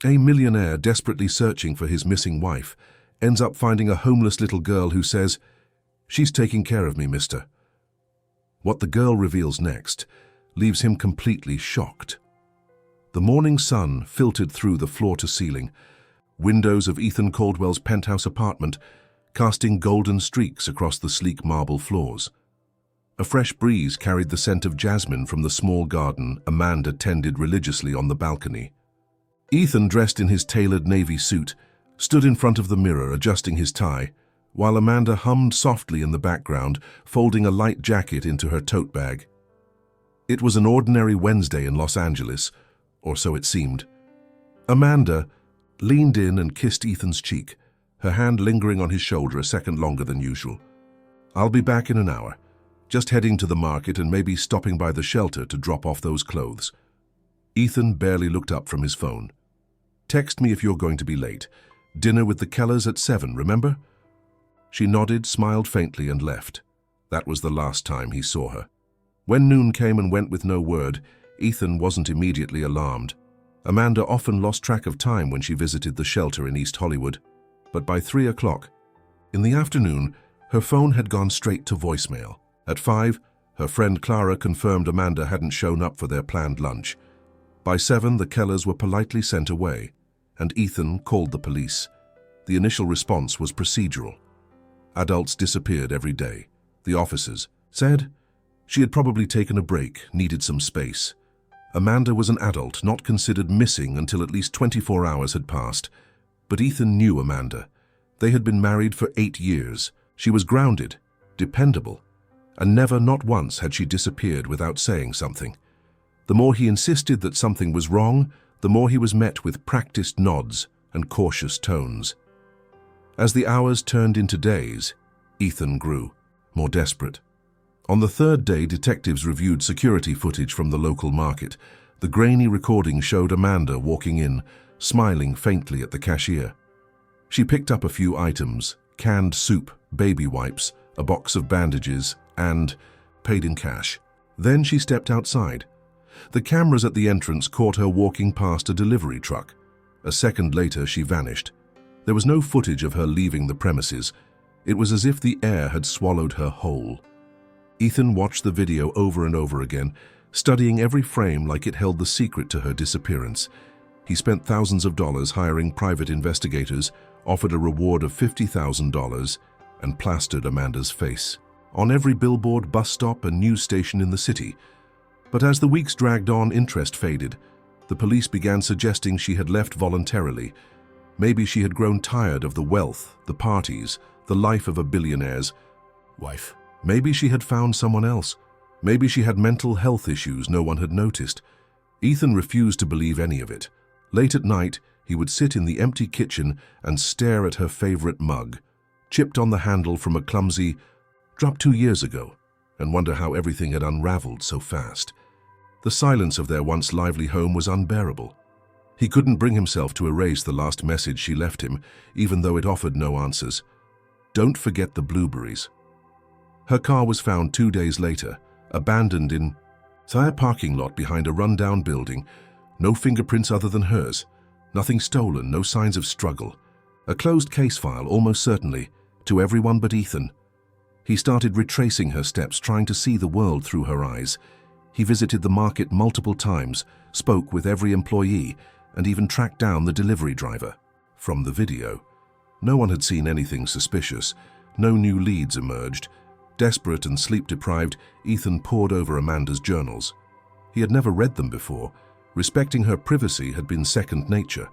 A millionaire desperately searching for his missing wife ends up finding a homeless little girl who says, "She's taking care of me, mister." What the girl reveals next leaves him completely shocked. The morning sun filtered through the floor-to-ceiling, windows of Ethan Caldwell's penthouse apartment casting golden streaks across the sleek marble floors. A fresh breeze carried the scent of jasmine from the small garden Amanda tended religiously on the balcony. Ethan, dressed in his tailored navy suit, stood in front of the mirror adjusting his tie, while Amanda hummed softly in the background, folding a light jacket into her tote bag. It was an ordinary Wednesday in Los Angeles, or so it seemed. Amanda leaned in and kissed Ethan's cheek, her hand lingering on his shoulder a second longer than usual. "I'll be back in an hour. Just heading to the market and maybe stopping by the shelter to drop off those clothes." Ethan barely looked up from his phone. "Text me if you're going to be late. Dinner with the Kellers at 7, remember?" She nodded, smiled faintly, and left. That was the last time he saw her. When noon came and went with no word, Ethan wasn't immediately alarmed. Amanda often lost track of time when she visited the shelter in East Hollywood. But by 3 o'clock, in the afternoon, her phone had gone straight to voicemail. At 5, her friend Clara confirmed Amanda hadn't shown up for their planned lunch. By 7, the Kellers were politely sent away, and Ethan called the police. The initial response was procedural. Adults disappeared every day. The officers said she had probably taken a break, needed some space. Amanda was an adult, not considered missing until at least 24 hours had passed. But Ethan knew Amanda. They had been married for 8 years. She was grounded, dependable, and never, not once, had she disappeared without saying something. The more he insisted that something was wrong, the more he was met with practiced nods and cautious tones. As the hours turned into days, Ethan grew more desperate. On the third day, detectives reviewed security footage from the local market. The grainy recording showed Amanda walking in, smiling faintly at the cashier. She picked up a few items: canned soup, baby wipes, a box of bandages, and paid in cash. Then she stepped outside. The cameras at the entrance caught her walking past a delivery truck. A second later, she vanished. There was no footage of her leaving the premises. It was as if the air had swallowed her whole. Ethan watched the video over and over again, studying every frame like it held the secret to her disappearance. He spent thousands of dollars hiring private investigators, offered a reward of $50,000, and plastered Amanda's face on every billboard, bus stop, and news station in the city. But as the weeks dragged on, interest faded. The police began suggesting she had left voluntarily. Maybe she had grown tired of the wealth, the parties, the life of a billionaire's wife. Maybe she had found someone else. Maybe she had mental health issues no one had noticed. Ethan refused to believe any of it. Late at night, he would sit in the empty kitchen and stare at her favorite mug, chipped on the handle from a clumsy dropped 2 years ago, and wonder how everything had unraveled so fast. The silence of their once lively home was unbearable. He couldn't bring himself to erase the last message she left him, even though it offered no answers. "Don't forget the blueberries." Her car was found 2 days later, abandoned in a parking lot behind a rundown building. No fingerprints other than hers. Nothing stolen, no signs of struggle. A closed case file, almost certainly, to everyone but Ethan. He started retracing her steps, trying to see the world through her eyes. He visited the market multiple times, spoke with every employee, and even tracked down the delivery driver. From the video, no one had seen anything suspicious. No new leads emerged. Desperate and sleep-deprived, Ethan pored over Amanda's journals. He had never read them before. Respecting her privacy had been second nature.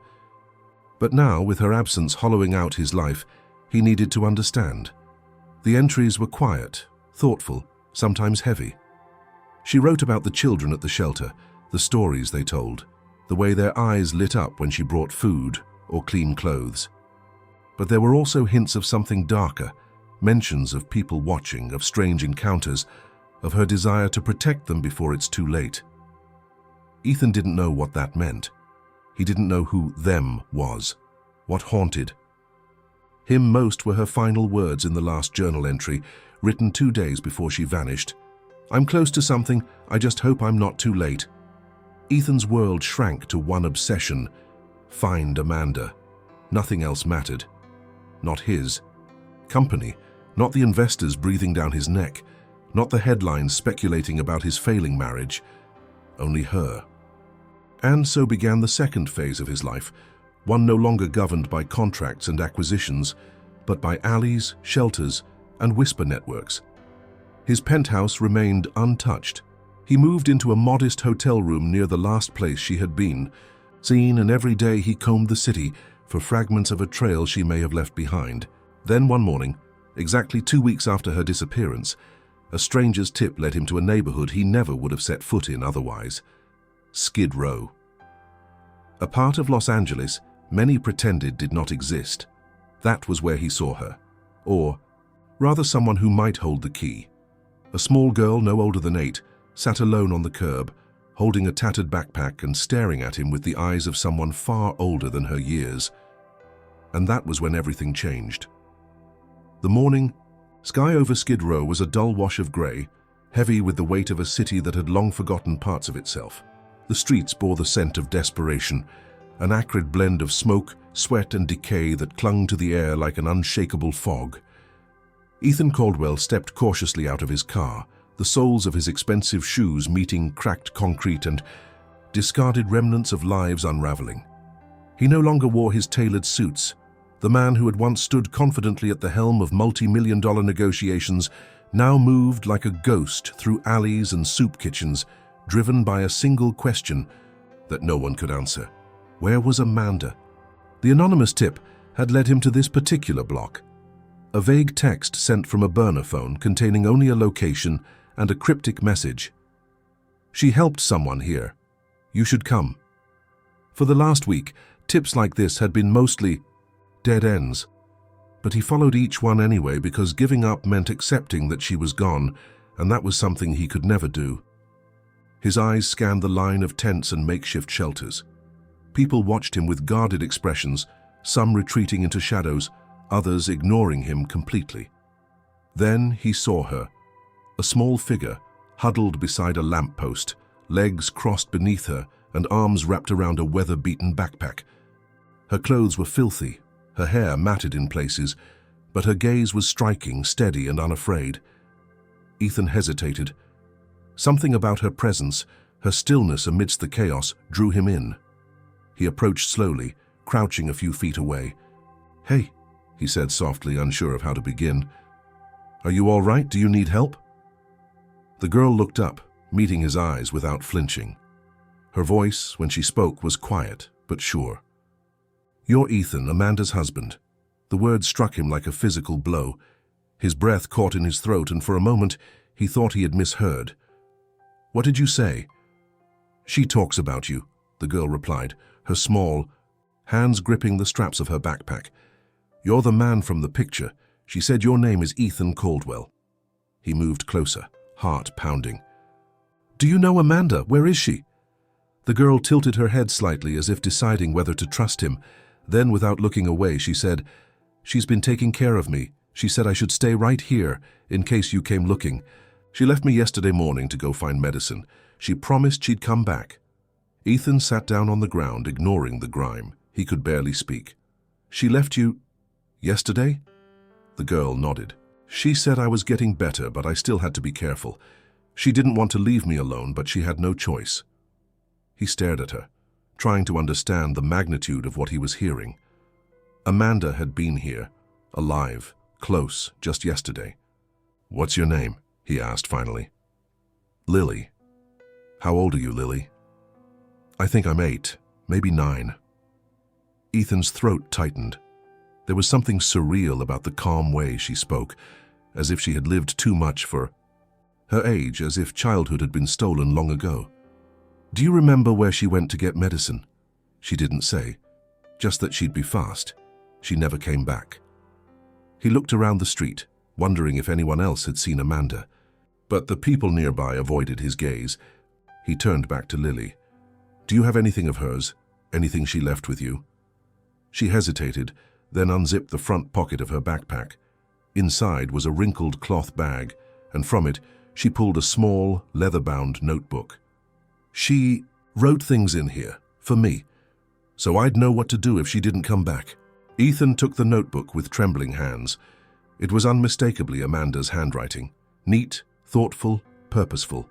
But now, with her absence hollowing out his life, he needed to understand. The entries were quiet, thoughtful, sometimes heavy. She wrote about the children at the shelter, the stories they told, the way their eyes lit up when she brought food or clean clothes. But there were also hints of something darker, mentions of people watching, of strange encounters, of her desire to protect them before it's too late. Ethan didn't know what that meant. He didn't know who them was, what haunted him most were her final words in the last journal entry, written 2 days before she vanished. "I'm close to something, I just hope I'm not too late." Ethan's world shrank to one obsession: Find Amanda. Nothing else mattered. Not his. Company. Not the investors breathing down his neck. Not the headlines speculating about his failing marriage. Only her. And so began the second phase of his life, one no longer governed by contracts and acquisitions, but by alleys, shelters, and whisper networks. His penthouse remained untouched. He moved into a modest hotel room near the last place she had been, seen, and every day he combed the city for fragments of a trail she may have left behind. Then one morning, exactly 2 weeks after her disappearance, a stranger's tip led him to a neighborhood he never would have set foot in otherwise. Skid Row. A part of Los Angeles many pretended did not exist. That was where he saw her. Or, rather, someone who might hold the key. A small girl no older than 8 sat alone on the curb, holding a tattered backpack and staring at him with the eyes of someone far older than her years. And that was when everything changed. The morning, sky over Skid Row was a dull wash of grey, heavy with the weight of a city that had long forgotten parts of itself. The streets bore the scent of desperation, an acrid blend of smoke, sweat, and decay that clung to the air like an unshakable fog. Ethan Caldwell stepped cautiously out of his car, the soles of his expensive shoes meeting cracked concrete and discarded remnants of lives unraveling. He no longer wore his tailored suits. The man who had once stood confidently at the helm of multi-million-dollar negotiations now moved like a ghost through alleys and soup kitchens, driven by a single question that no one could answer. Where was Amanda? The anonymous tip had led him to this particular block. A vague text sent from a burner phone containing only a location and a cryptic message. She helped someone here. You should come. For the last week, tips like this had been mostly dead ends. But he followed each one anyway because giving up meant accepting that she was gone, and that was something he could never do. His eyes scanned the line of tents and makeshift shelters. People watched him with guarded expressions, some retreating into shadows, others ignoring him completely. Then he saw her, a small figure, huddled beside a lamppost, legs crossed beneath her and arms wrapped around a weather-beaten backpack. Her clothes were filthy, her hair matted in places, but her gaze was striking, steady, and unafraid. Ethan hesitated. Something about her presence, her stillness amidst the chaos, drew him in. He approached slowly, crouching a few feet away. "Hey," he said softly, unsure of how to begin. "Are you all right? Do you need help?" The girl looked up, meeting his eyes without flinching. Her voice, when she spoke, was quiet, but sure. "You're Ethan, Amanda's husband." The word struck him like a physical blow. His breath caught in his throat, and for a moment he thought he had misheard. "What did you say?" "She talks about you," the girl replied, her small hands gripping the straps of her backpack. "You're the man from the picture. She said your name is Ethan Caldwell." He moved closer, heart pounding. "Do you know Amanda? Where is she?" The girl tilted her head slightly as if deciding whether to trust him. Then, without looking away, she said, "She's been taking care of me. She said I should stay right here in case you came looking. She left me yesterday morning to go find medicine. She promised she'd come back." Ethan sat down on the ground, ignoring the grime. He could barely speak. "She left you yesterday?" The girl nodded. "She said I was getting better, but I still had to be careful. She didn't want to leave me alone, but she had no choice." He stared at her, trying to understand the magnitude of what he was hearing. Amanda had been here, alive, close, just yesterday. "What's your name?" he asked finally. "Lily." "How old are you, Lily?" "I think I'm 8, maybe 9. Ethan's throat tightened. There was something surreal about the calm way she spoke, as if she had lived too much for her age, as if childhood had been stolen long ago. "Do you remember where she went to get medicine?" She didn't say, just that she'd be fast. She never came back. He looked around the street, wondering if anyone else had seen Amanda. But the people nearby avoided his gaze. He turned back to Lily. "Do you have anything of hers? Anything she left with you?" She hesitated, then unzipped the front pocket of her backpack. Inside was a wrinkled cloth bag, and from it she pulled a small, leather-bound notebook. "She wrote things in here, for me. so I'd know what to do if she didn't come back. Ethan took the notebook with trembling hands. It was unmistakably Amanda's handwriting. Neat, thoughtful, purposeful.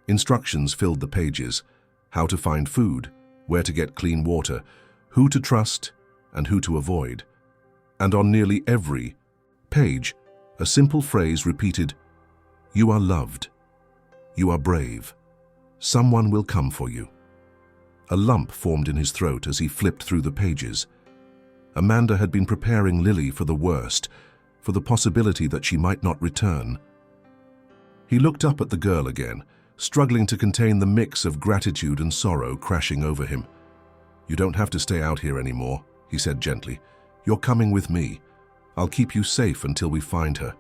Instructions filled the pages. How to find food, where to get clean water, who to trust and who to avoid. And on nearly every page, a simple phrase repeated, "You are loved. You are brave. Someone will come for you." A lump formed in his throat as he flipped through the pages. Amanda had been preparing Lily for the worst, for the possibility that she might not return. He looked up at the girl again, struggling to contain the mix of gratitude and sorrow crashing over him. "You don't have to stay out here anymore," he said gently. "You're coming with me. I'll keep you safe until we find her."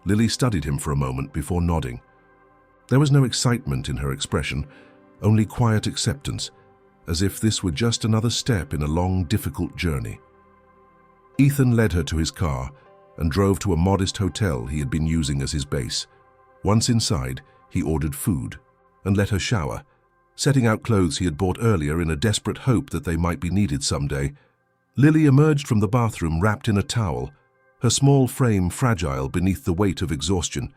Lily studied him for a moment before nodding. There was no excitement in her expression, only quiet acceptance, as if this were just another step in a long, difficult journey. Ethan led her to his car and drove to a modest hotel he had been using as his base. Once inside, he ordered food and let her shower, setting out clothes he had bought earlier in a desperate hope that they might be needed someday. Lily emerged from the bathroom wrapped in a towel, her small frame fragile beneath the weight of exhaustion.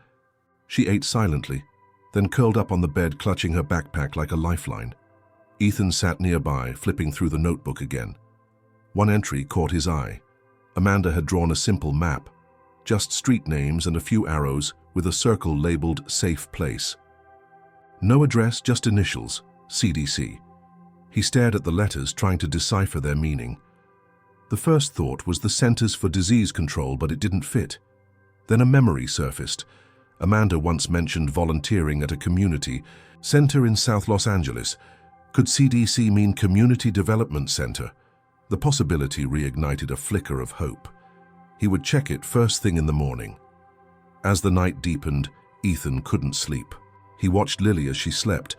She ate silently, then curled up on the bed, clutching her backpack like a lifeline. Ethan sat nearby, flipping through the notebook again. One entry caught his eye. Amanda had drawn a simple map, just street names and a few arrows with a circle labeled Safe Place. No address, just initials, CDC. He stared at the letters, trying to decipher their meaning. The first thought was the Centers for Disease Control, but it didn't fit. Then a memory surfaced. Amanda once mentioned volunteering at a community center in South Los Angeles. Could CDC mean Community Development Center? The possibility reignited a flicker of hope. He would check it first thing in the morning. As the night deepened, Ethan couldn't sleep. He watched Lily as she slept,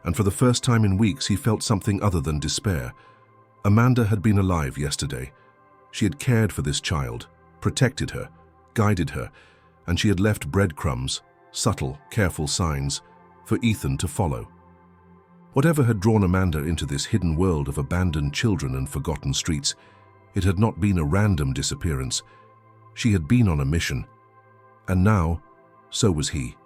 and for the first time in weeks he felt something other than despair. Amanda had been alive yesterday. She had cared for this child, protected her, guided her, and she had left breadcrumbs, subtle, careful signs, for Ethan to follow. Whatever had drawn Amanda into this hidden world of abandoned children and forgotten streets, it had not been a random disappearance. She had been on a mission. And now, so was he.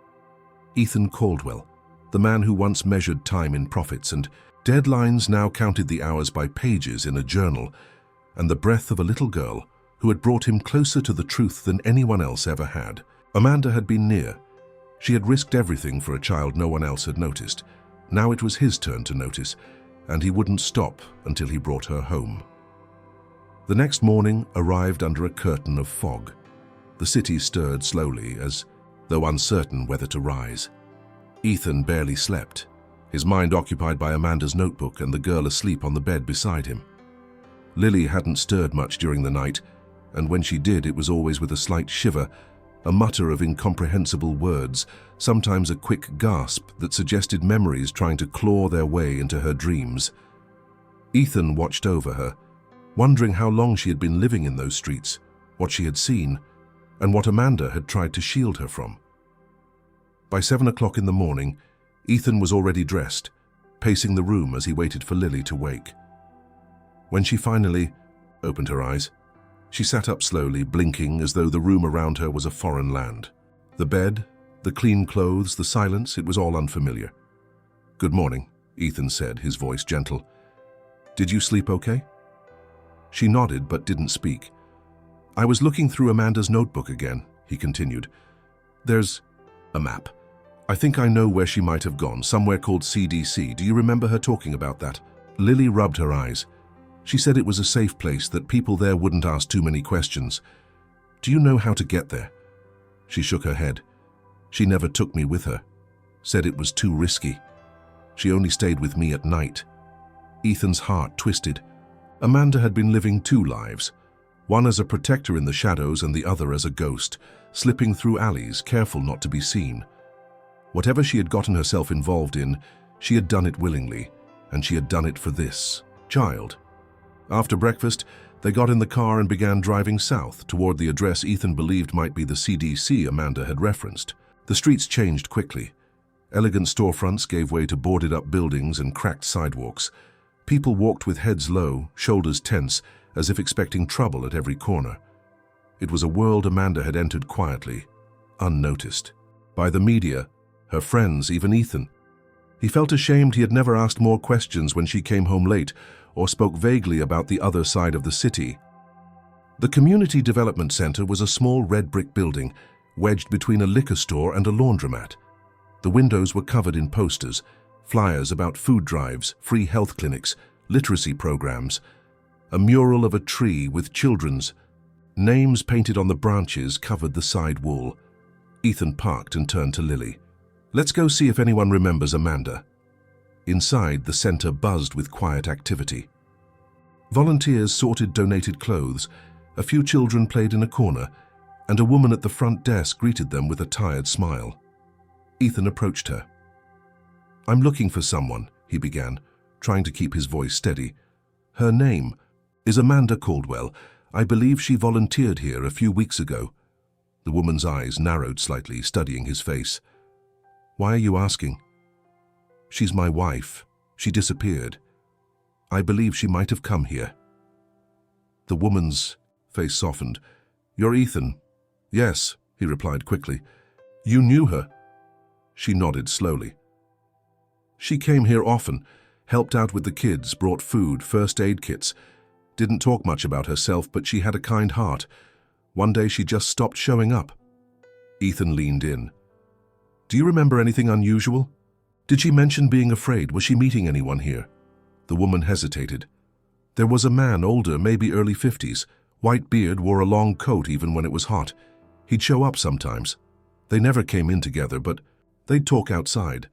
Ethan Caldwell, the man who once measured time in profits and deadlines, now counted the hours by pages in a journal, and the breath of a little girl who had brought him closer to the truth than anyone else ever had. Amanda had been near. She had risked everything for a child no one else had noticed. Now it was his turn to notice, and he wouldn't stop until he brought her home. The next morning arrived under a curtain of fog. The city stirred slowly, as though uncertain whether to rise. Ethan barely slept, his mind occupied by Amanda's notebook and the girl asleep on the bed beside him. Lily hadn't stirred much during the night, and when she did, it was always with a slight shiver, a mutter of incomprehensible words, sometimes a quick gasp that suggested memories trying to claw their way into her dreams. Ethan watched over her, wondering how long she had been living in those streets, what she had seen, and what Amanda had tried to shield her from. By 7 o'clock in the morning, Ethan was already dressed, pacing the room as he waited for Lily to wake. When she finally opened her eyes, she sat up slowly, blinking as though the room around her was a foreign land. The bed, the clean clothes, the silence, it was all unfamiliar. "Good morning," Ethan said, his voice gentle. "Did you sleep okay?" She nodded but didn't speak. "I was looking through Amanda's notebook again," he continued. "There's a map. I think I know where she might have gone, somewhere called CDC. Do you remember her talking about that?" Lily rubbed her eyes. She said it was a safe place, that people there wouldn't ask too many questions. "Do you know how to get there?" She shook her head. "She never took me with her. Said it was too risky. She only stayed with me at night." Ethan's heart twisted. Amanda had been living two lives, one as a protector in the shadows and the other as a ghost, slipping through alleys, careful not to be seen. Whatever she had gotten herself involved in, she had done it willingly, and she had done it for this child. After breakfast, they got in the car and began driving south toward the address Ethan believed might be the CDC Amanda had referenced. The streets changed quickly. Elegant storefronts gave way to boarded-up buildings and cracked sidewalks. People walked with heads low, shoulders tense, as if expecting trouble at every corner. It was a world Amanda had entered quietly, unnoticed. By the media, her friends, even Ethan. He felt ashamed he had never asked more questions when she came home late or spoke vaguely about the other side of the city. The Community Development Center was a small red brick building, wedged between a liquor store and a laundromat. The windows were covered in posters, flyers about food drives, free health clinics, literacy programs. A mural of a tree with children's names painted on the branches covered the side wall. Ethan parked and turned to Lily. "Let's go see if anyone remembers Amanda." Inside, the center buzzed with quiet activity. Volunteers sorted donated clothes, a few children played in a corner, and a woman at the front desk greeted them with a tired smile. Ethan approached her. "I'm looking for someone," he began, trying to keep his voice steady. "Her name is Amanda Caldwell. I believe she volunteered here a few weeks ago." The woman's eyes narrowed slightly, studying his face. "Why are you asking?" "She's my wife. She disappeared. I believe she might have come here." The woman's face softened. "You're Ethan?" "Yes," he replied quickly. "You knew her?" She nodded slowly. "She came here often, helped out with the kids, brought food, first aid kits. Didn't talk much about herself, but she had a kind heart. One day she just stopped showing up." Ethan leaned in. "Do you remember anything unusual? Did she mention being afraid? Was she meeting anyone here?" The woman hesitated. "There was a man, older, maybe early 50s, white beard, wore a long coat even when it was hot. He'd show up sometimes. They never came in together, but they'd talk outside.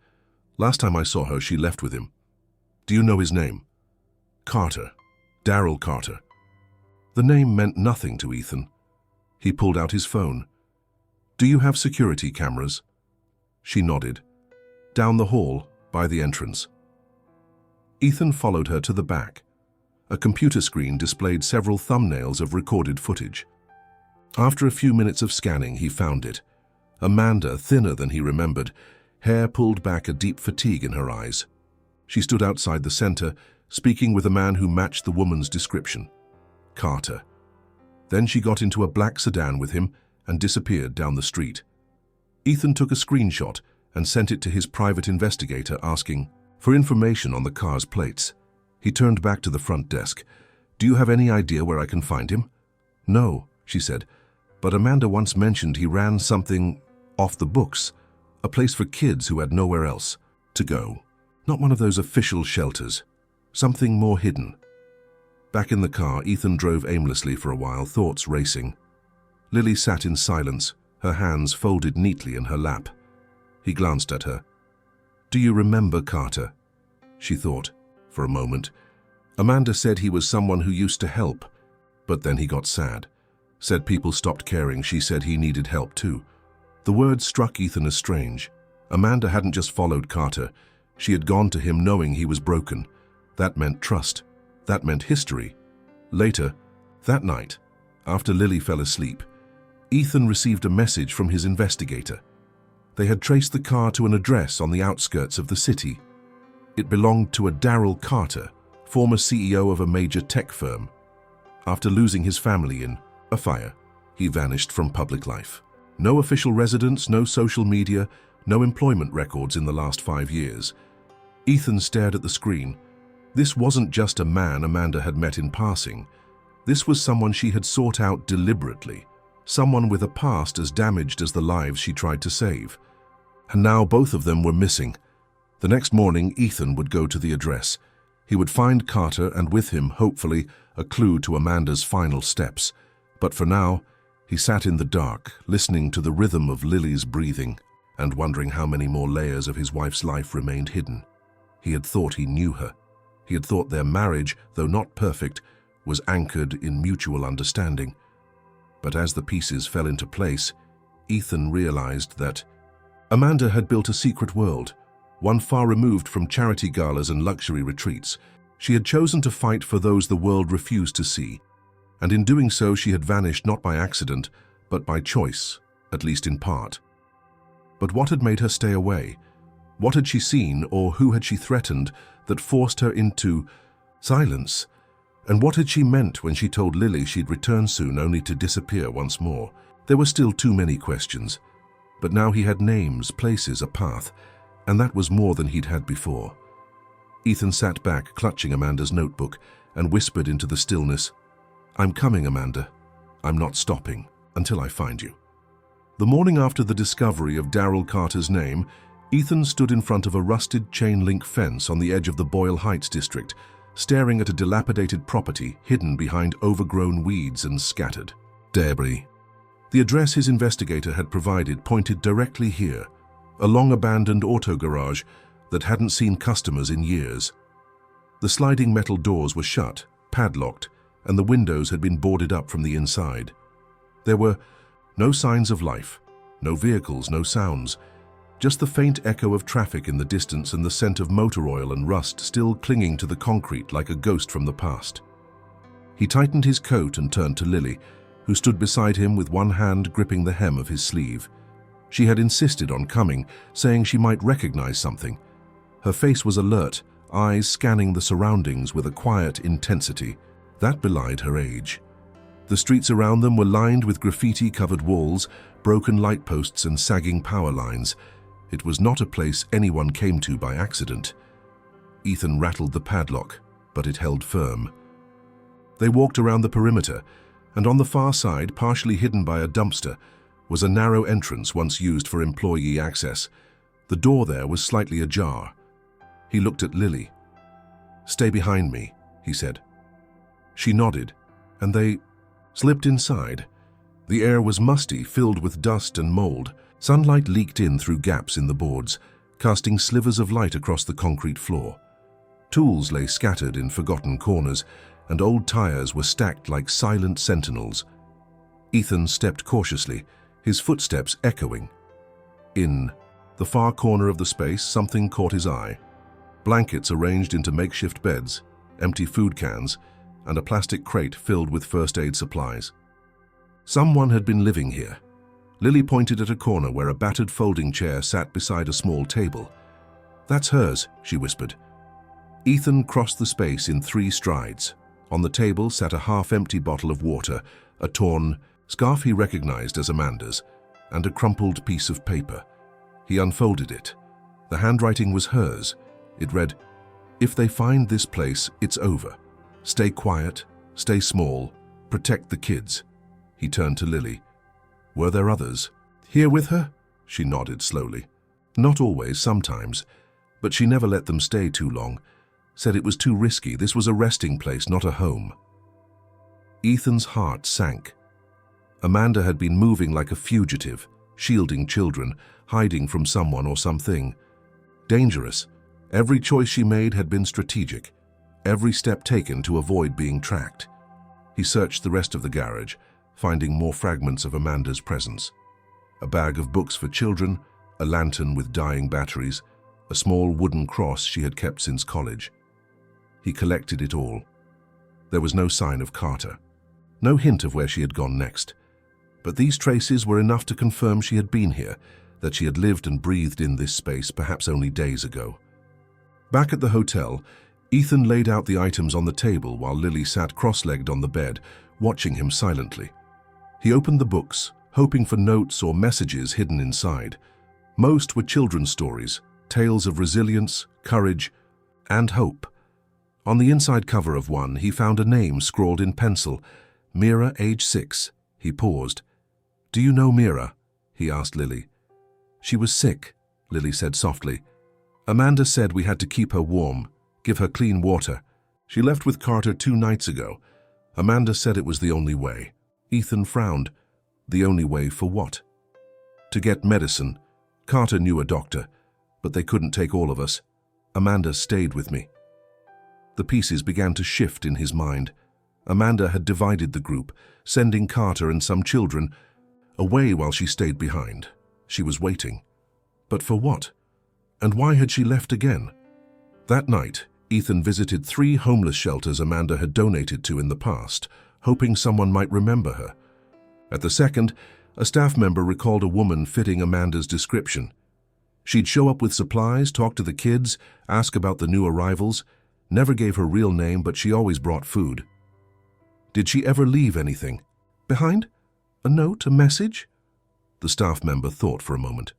Last time I saw her, she left with him." "Do you know his name?" "Carter. Darryl Carter." The name meant nothing to Ethan. He pulled out his phone. "Do you have security cameras?" She nodded. "Down the hall, by the entrance." Ethan followed her to the back. A computer screen displayed several thumbnails of recorded footage. After a few minutes of scanning, he found it. Amanda, thinner than he remembered, hair pulled back, a deep fatigue in her eyes. She stood outside the center, speaking with a man who matched the woman's description. Carter. Then she got into a black sedan with him and disappeared down the street. Ethan took a screenshot and sent it to his private investigator, asking for information on the car's plates. He turned back to the front desk. "Do you have any idea where I can find him?" "No," she said, "but Amanda once mentioned he ran something off the books, a place for kids who had nowhere else to go. Not one of those official shelters. Something more hidden." Back in the car, Ethan drove aimlessly for a while, thoughts racing. Lily sat in silence, her hands folded neatly in her lap. He glanced at her. "Do you remember Carter?" She thought for a moment. Amanda said he was someone who used to help, but then he got sad. Said people stopped caring. She said he needed help too. The words struck Ethan as strange. Amanda hadn't just followed Carter. She had gone to him knowing he was broken. That meant trust. That meant history. Later, that night, after Lily fell asleep, Ethan received a message from his investigator. They had traced the car to an address on the outskirts of the city. It belonged to a Darryl Carter, former CEO of a major tech firm. After losing his family in a fire, he vanished from public life. No official residence, no social media, no employment records in the last 5 years. Ethan stared at the screen. This wasn't just a man Amanda had met in passing. This was someone she had sought out deliberately, someone with a past as damaged as the lives she tried to save. And now both of them were missing. The next morning, Ethan would go to the address. He would find Carter and with him, hopefully, a clue to Amanda's final steps. But for now, he sat in the dark, listening to the rhythm of Lily's breathing and wondering how many more layers of his wife's life remained hidden. He had thought he knew her. He had thought their marriage, though not perfect, was anchored in mutual understanding. But as the pieces fell into place, Ethan realized that Amanda had built a secret world, one far removed from charity galas and luxury retreats. She had chosen to fight for those the world refused to see, and in doing so she had vanished not by accident, but by choice, at least in part. But what had made her stay away? What had she seen, or who had she threatened, that forced her into Silence. And what had she meant when she told Lily she'd return soon only to disappear once more? There were still too many questions. But now he had names, places, a path, and that was more than he'd had before. Ethan sat back, clutching Amanda's notebook, and whispered into the stillness, "I'm coming, Amanda. I'm not stopping until I find you." The morning after the discovery of Darryl Carter's name, Ethan stood in front of a rusted chain-link fence on the edge of the Boyle Heights district, staring at a dilapidated property hidden behind overgrown weeds and scattered debris. The address his investigator had provided pointed directly here, a long-abandoned auto garage that hadn't seen customers in years. The sliding metal doors were shut, padlocked, and the windows had been boarded up from the inside. There were no signs of life, no vehicles, no sounds, just the faint echo of traffic in the distance and the scent of motor oil and rust still clinging to the concrete like a ghost from the past. He tightened his coat and turned to Lily, who stood beside him with one hand gripping the hem of his sleeve. She had insisted on coming, saying she might recognize something. Her face was alert, eyes scanning the surroundings with a quiet intensity. That belied her age. The streets around them were lined with graffiti-covered walls, broken light posts and sagging power lines. It was not a place anyone came to by accident. Ethan rattled the padlock, but it held firm. They walked around the perimeter, and on the far side, partially hidden by a dumpster, was a narrow entrance once used for employee access. The door there was slightly ajar. He looked at Lily. "Stay behind me," he said. She nodded, and they slipped inside. The air was musty, filled with dust and mold. Sunlight leaked in through gaps in the boards, casting slivers of light across the concrete floor. Tools lay scattered in forgotten corners, and old tires were stacked like silent sentinels. Ethan stepped cautiously, his footsteps echoing. In the far corner of the space, something caught his eye. Blankets arranged into makeshift beds, empty food cans, and a plastic crate filled with first aid supplies. Someone had been living here. Lily pointed at a corner where a battered folding chair sat beside a small table. "That's hers," she whispered. Ethan crossed the space in 3 strides. On the table sat a half-empty bottle of water, a torn scarf he recognized as Amanda's, and a crumpled piece of paper. He unfolded it. The handwriting was hers. It read, "If they find this place, it's over. Stay quiet, stay small, protect the kids." He turned to Lily. "Were there others here with her?" She nodded slowly. "Not always, sometimes, but she never let them stay too long. Said it was too risky. This was a resting place, not a home." Ethan's heart sank. Amanda had been moving like a fugitive, shielding children, hiding from someone or something. Dangerous. Every choice she made had been strategic, every step taken to avoid being tracked. He searched the rest of the garage, finding more fragments of Amanda's presence. A bag of books for children, a lantern with dying batteries, a small wooden cross she had kept since college. He collected it all. There was no sign of Carter, no hint of where she had gone next. But these traces were enough to confirm she had been here, that she had lived and breathed in this space perhaps only days ago. Back at the hotel, Ethan laid out the items on the table while Lily sat cross-legged on the bed, watching him silently. He opened the books, hoping for notes or messages hidden inside. Most were children's stories, tales of resilience, courage, and hope. On the inside cover of one, he found a name scrawled in pencil, Mira, age 6. He paused. "Do you know Mira?" he asked Lily. "She was sick," Lily said softly. "Amanda said we had to keep her warm, give her clean water. She left with Carter 2 nights ago. Amanda said it was the only way." Ethan frowned. "The only way for what?" "To get medicine. Carter knew a doctor, but they couldn't take all of us. Amanda stayed with me." The pieces began to shift in his mind. Amanda had divided the group, sending Carter and some children away while she stayed behind. She was waiting. But for what? And why had she left again? That night, Ethan visited 3 homeless shelters Amanda had donated to in the past, hoping someone might remember her. At the second, a staff member recalled a woman fitting Amanda's description. She'd show up with supplies, talk to the kids, ask about the new arrivals, Never gave her real name, but she always brought food. Did she ever leave anything behind? A note, a message? The staff member thought for a moment.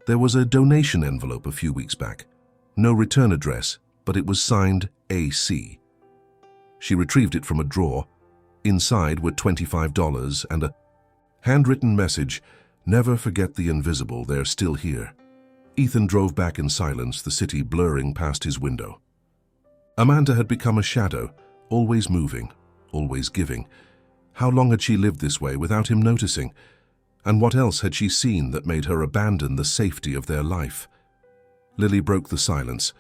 There was a donation envelope a few weeks back. No return address, but it was signed AC. She retrieved it from a drawer. Inside were $25 and a handwritten message, "Never forget the invisible, they're still here." Ethan drove back in silence, the city blurring past his window. Amanda had become a shadow, always moving, always giving. How long had she lived this way without him noticing? And what else had she seen that made her abandon the safety of their life? Lily broke the silence.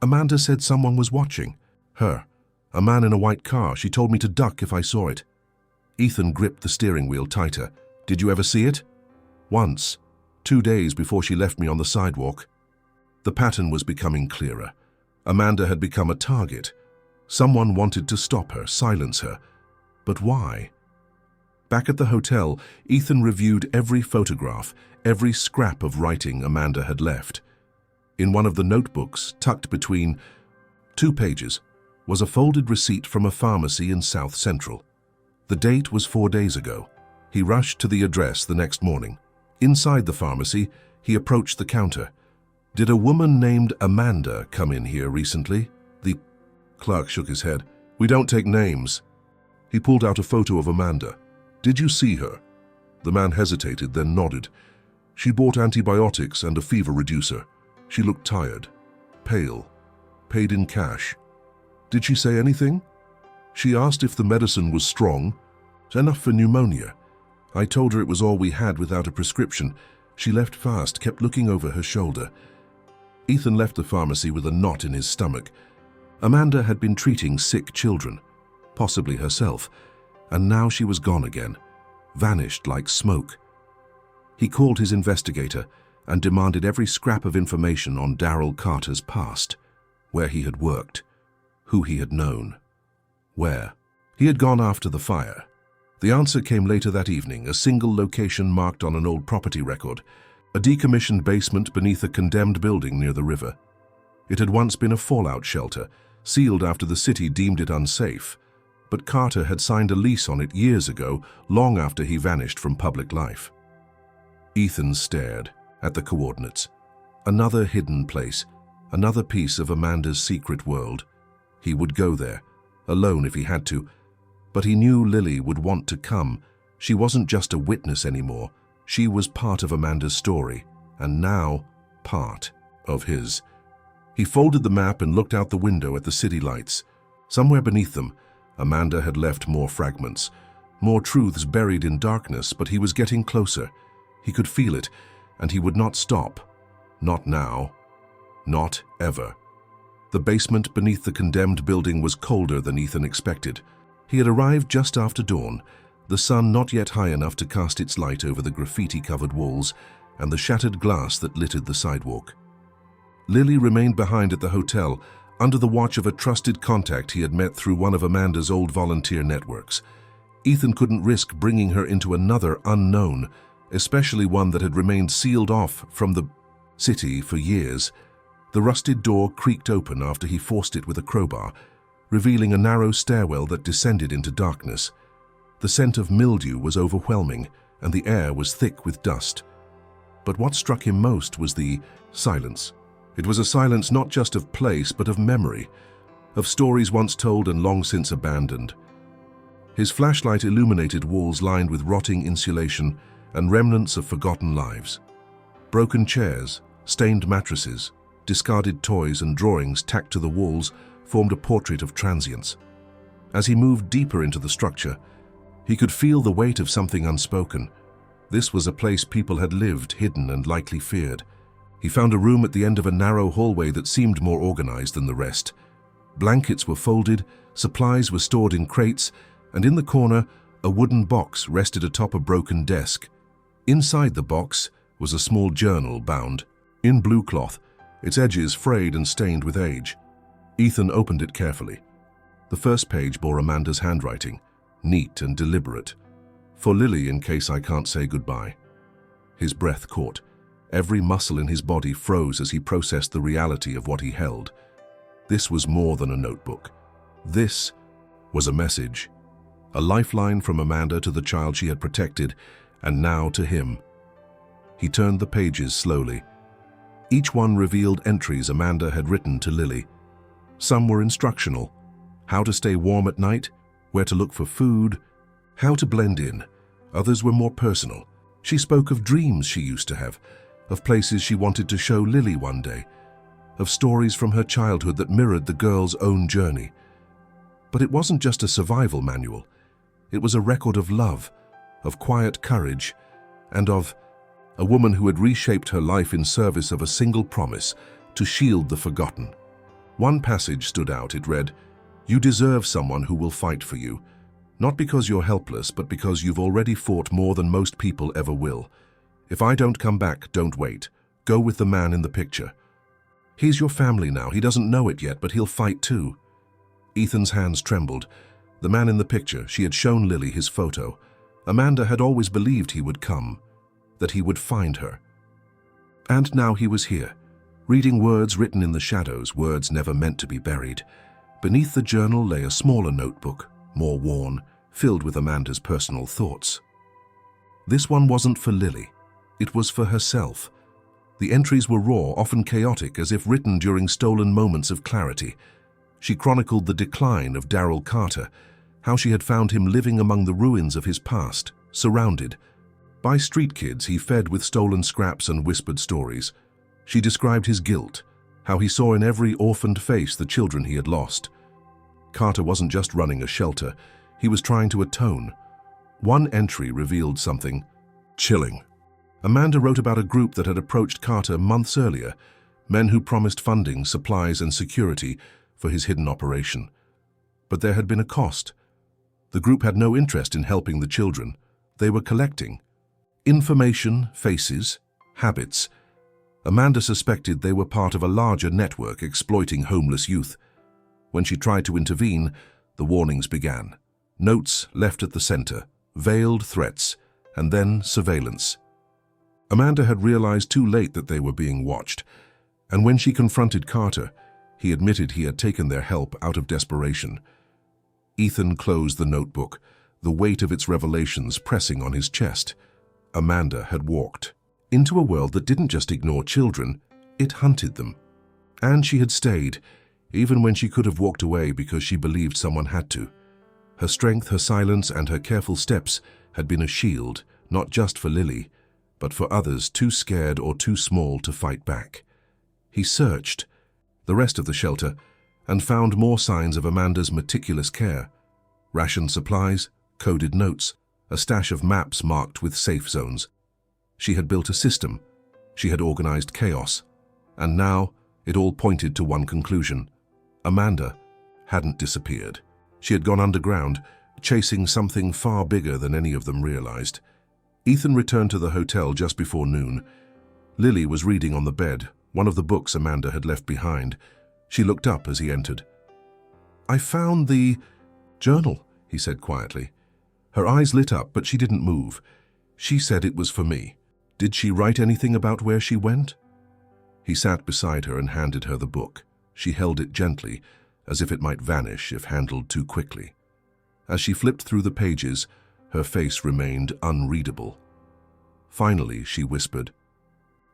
Amanda said someone was watching. Her. A man in a white car. She told me to duck if I saw it. Ethan gripped the steering wheel tighter. Did you ever see it? Once. 2 days before she left me on the sidewalk. The pattern was becoming clearer. Amanda had become a target. Someone wanted to stop her, silence her. But why? Back at the hotel, Ethan reviewed every photograph, every scrap of writing Amanda had left. In one of the notebooks, tucked between 2 pages, was a folded receipt from a pharmacy in South Central. The date was 4 days ago. He rushed to the address the next morning. Inside the pharmacy, he approached the counter. "Did a woman named Amanda come in here recently?" The clerk shook his head. "We don't take names." He pulled out a photo of Amanda. "Did you see her?" The man hesitated, then nodded. "She bought antibiotics and a fever reducer. She looked tired, pale, paid in cash." "Did she say anything?" "She asked if the medicine was strong. It's enough for pneumonia. I told her it was all we had without a prescription. She left fast, kept looking over her shoulder." Ethan left the pharmacy with a knot in his stomach. Amanda had been treating sick children, possibly herself, and now she was gone again, vanished like smoke. He called his investigator and demanded every scrap of information on Darryl Carter's past, where he had worked, who he had known, where he had gone after the fire. The answer came later that evening, a single location marked on an old property record, a decommissioned basement beneath a condemned building near the river. It had once been a fallout shelter, sealed after the city deemed it unsafe, but Carter had signed a lease on it years ago, long after he vanished from public life. Ethan stared at the coordinates. Another hidden place, another piece of Amanda's secret world. He would go there, alone if he had to, but he knew Lily would want to come. She wasn't just a witness anymore. She was part of Amanda's story, and now part of his. He folded the map and looked out the window at the city lights. Somewhere beneath them, Amanda had left more fragments, more truths buried in darkness, but he was getting closer. He could feel it, and he would not stop. Not now. Not ever. The basement beneath the condemned building was colder than Ethan expected. He had arrived just after dawn, the sun not yet high enough to cast its light over the graffiti-covered walls and the shattered glass that littered the sidewalk. Lily remained behind at the hotel, under the watch of a trusted contact he had met through one of Amanda's old volunteer networks. Ethan couldn't risk bringing her into another unknown, especially one that had remained sealed off from the city for years. The rusted door creaked open after he forced it with a crowbar, revealing a narrow stairwell that descended into darkness. The scent of mildew was overwhelming, and the air was thick with dust. But what struck him most was the silence. It was a silence not just of place, but of memory, of stories once told and long since abandoned. His flashlight illuminated walls lined with rotting insulation and remnants of forgotten lives. Broken chairs, stained mattresses, discarded toys and drawings tacked to the walls formed a portrait of transience. As he moved deeper into the structure, he could feel the weight of something unspoken. This was a place people had lived, hidden and likely feared. He found a room at the end of a narrow hallway that seemed more organized than the rest. Blankets were folded, supplies were stored in crates, and in the corner, a wooden box rested atop a broken desk. Inside the box was a small journal bound in blue cloth, its edges frayed and stained with age. Ethan opened it carefully. The first page bore Amanda's handwriting, neat and deliberate. "For Lily, in case I can't say goodbye." His breath caught. Every muscle in his body froze as he processed the reality of what he held. This was more than a notebook. This was a message, a lifeline from Amanda to the child she had protected, and now to him. He turned the pages slowly. Each one revealed entries Amanda had written to Lily. Some were instructional: how to stay warm at night, where to look for food, how to blend in. Others were more personal. She spoke of dreams she used to have, of places she wanted to show Lily one day, of stories from her childhood that mirrored the girl's own journey. But it wasn't just a survival manual. It was a record of love, of quiet courage, and of a woman who had reshaped her life in service of a single promise: to shield the forgotten. One passage stood out. It read, "You deserve someone who will fight for you, not because you're helpless, but because you've already fought more than most people ever will. If I don't come back, don't wait. Go with the man in the picture. He's your family now. He doesn't know it yet, but he'll fight too." Ethan's hands trembled. The man in the picture, she had shown Lily his photo. Amanda had always believed he would come, that he would find her. And now he was here, reading words written in the shadows, words never meant to be buried. Beneath the journal lay a smaller notebook, more worn, filled with Amanda's personal thoughts. This one wasn't for Lily. It was for herself. The entries were raw, often chaotic, as if written during stolen moments of clarity. She chronicled the decline of Darryl Carter, how she had found him living among the ruins of his past, surrounded by street kids he fed with stolen scraps and whispered stories. She described his guilt, how he saw in every orphaned face the children he had lost. Carter wasn't just running a shelter, he was trying to atone. One entry revealed something chilling. Amanda wrote about a group that had approached Carter months earlier, men who promised funding, supplies, and security for his hidden operation. But there had been a cost. The group had no interest in helping the children. They were collecting information, faces, habits. Amanda suspected they were part of a larger network exploiting homeless youth. When she tried to intervene, the warnings began. Notes left at the center, veiled threats, and then surveillance. Amanda had realized too late that they were being watched, and when she confronted Carter, he admitted he had taken their help out of desperation. Ethan closed the notebook, the weight of its revelations pressing on his chest. Amanda had walked into a world that didn't just ignore children, it hunted them. And she had stayed, even when she could have walked away because she believed someone had to. Her strength, her silence, and her careful steps had been a shield, not just for Lily, but for others too scared or too small to fight back. He searched the rest of the shelter and found more signs of Amanda's meticulous care. Rationed supplies, coded notes, a stash of maps marked with safe zones. She had built a system. She had organized chaos. And now it all pointed to one conclusion. Amanda hadn't disappeared. She had gone underground, chasing something far bigger than any of them realized. Ethan returned to the hotel just before noon. Lily was reading on the bed, one of the books Amanda had left behind. She looked up as he entered. "I found the journal," he said quietly. Her eyes lit up, but she didn't move. She said it was for me. Did she write anything about where she went? He sat beside her and handed her the book. She held it gently, as if it might vanish if handled too quickly. As she flipped through the pages, her face remained unreadable. Finally, she whispered,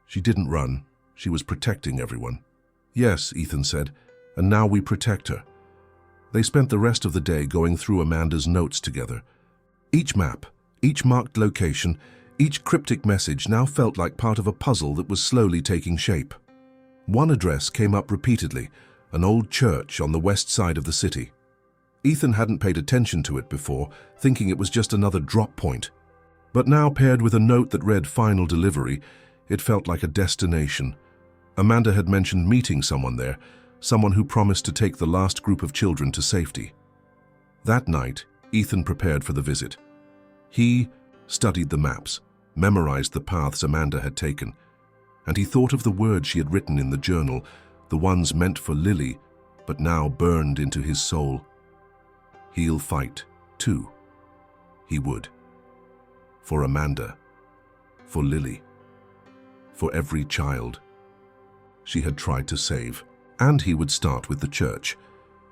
"She didn't run. She was protecting everyone." "Yes," Ethan said, "and now we protect her." They spent the rest of the day going through Amanda's notes together. Each map, each marked location, each cryptic message now felt like part of a puzzle that was slowly taking shape. One address came up repeatedly, an old church on the west side of the city. Ethan hadn't paid attention to it before, thinking it was just another drop point. But now, paired with a note that read "Final Delivery," it felt like a destination. Amanda had mentioned meeting someone there, someone who promised to take the last group of children to safety. That night, Ethan prepared for the visit. He studied the maps, memorized the paths Amanda had taken, and he thought of the words she had written in the journal, the ones meant for Lily, but now burned into his soul. He'll fight, too. He would. For Amanda. For Lily. For every child she had tried to save. And he would start with the church.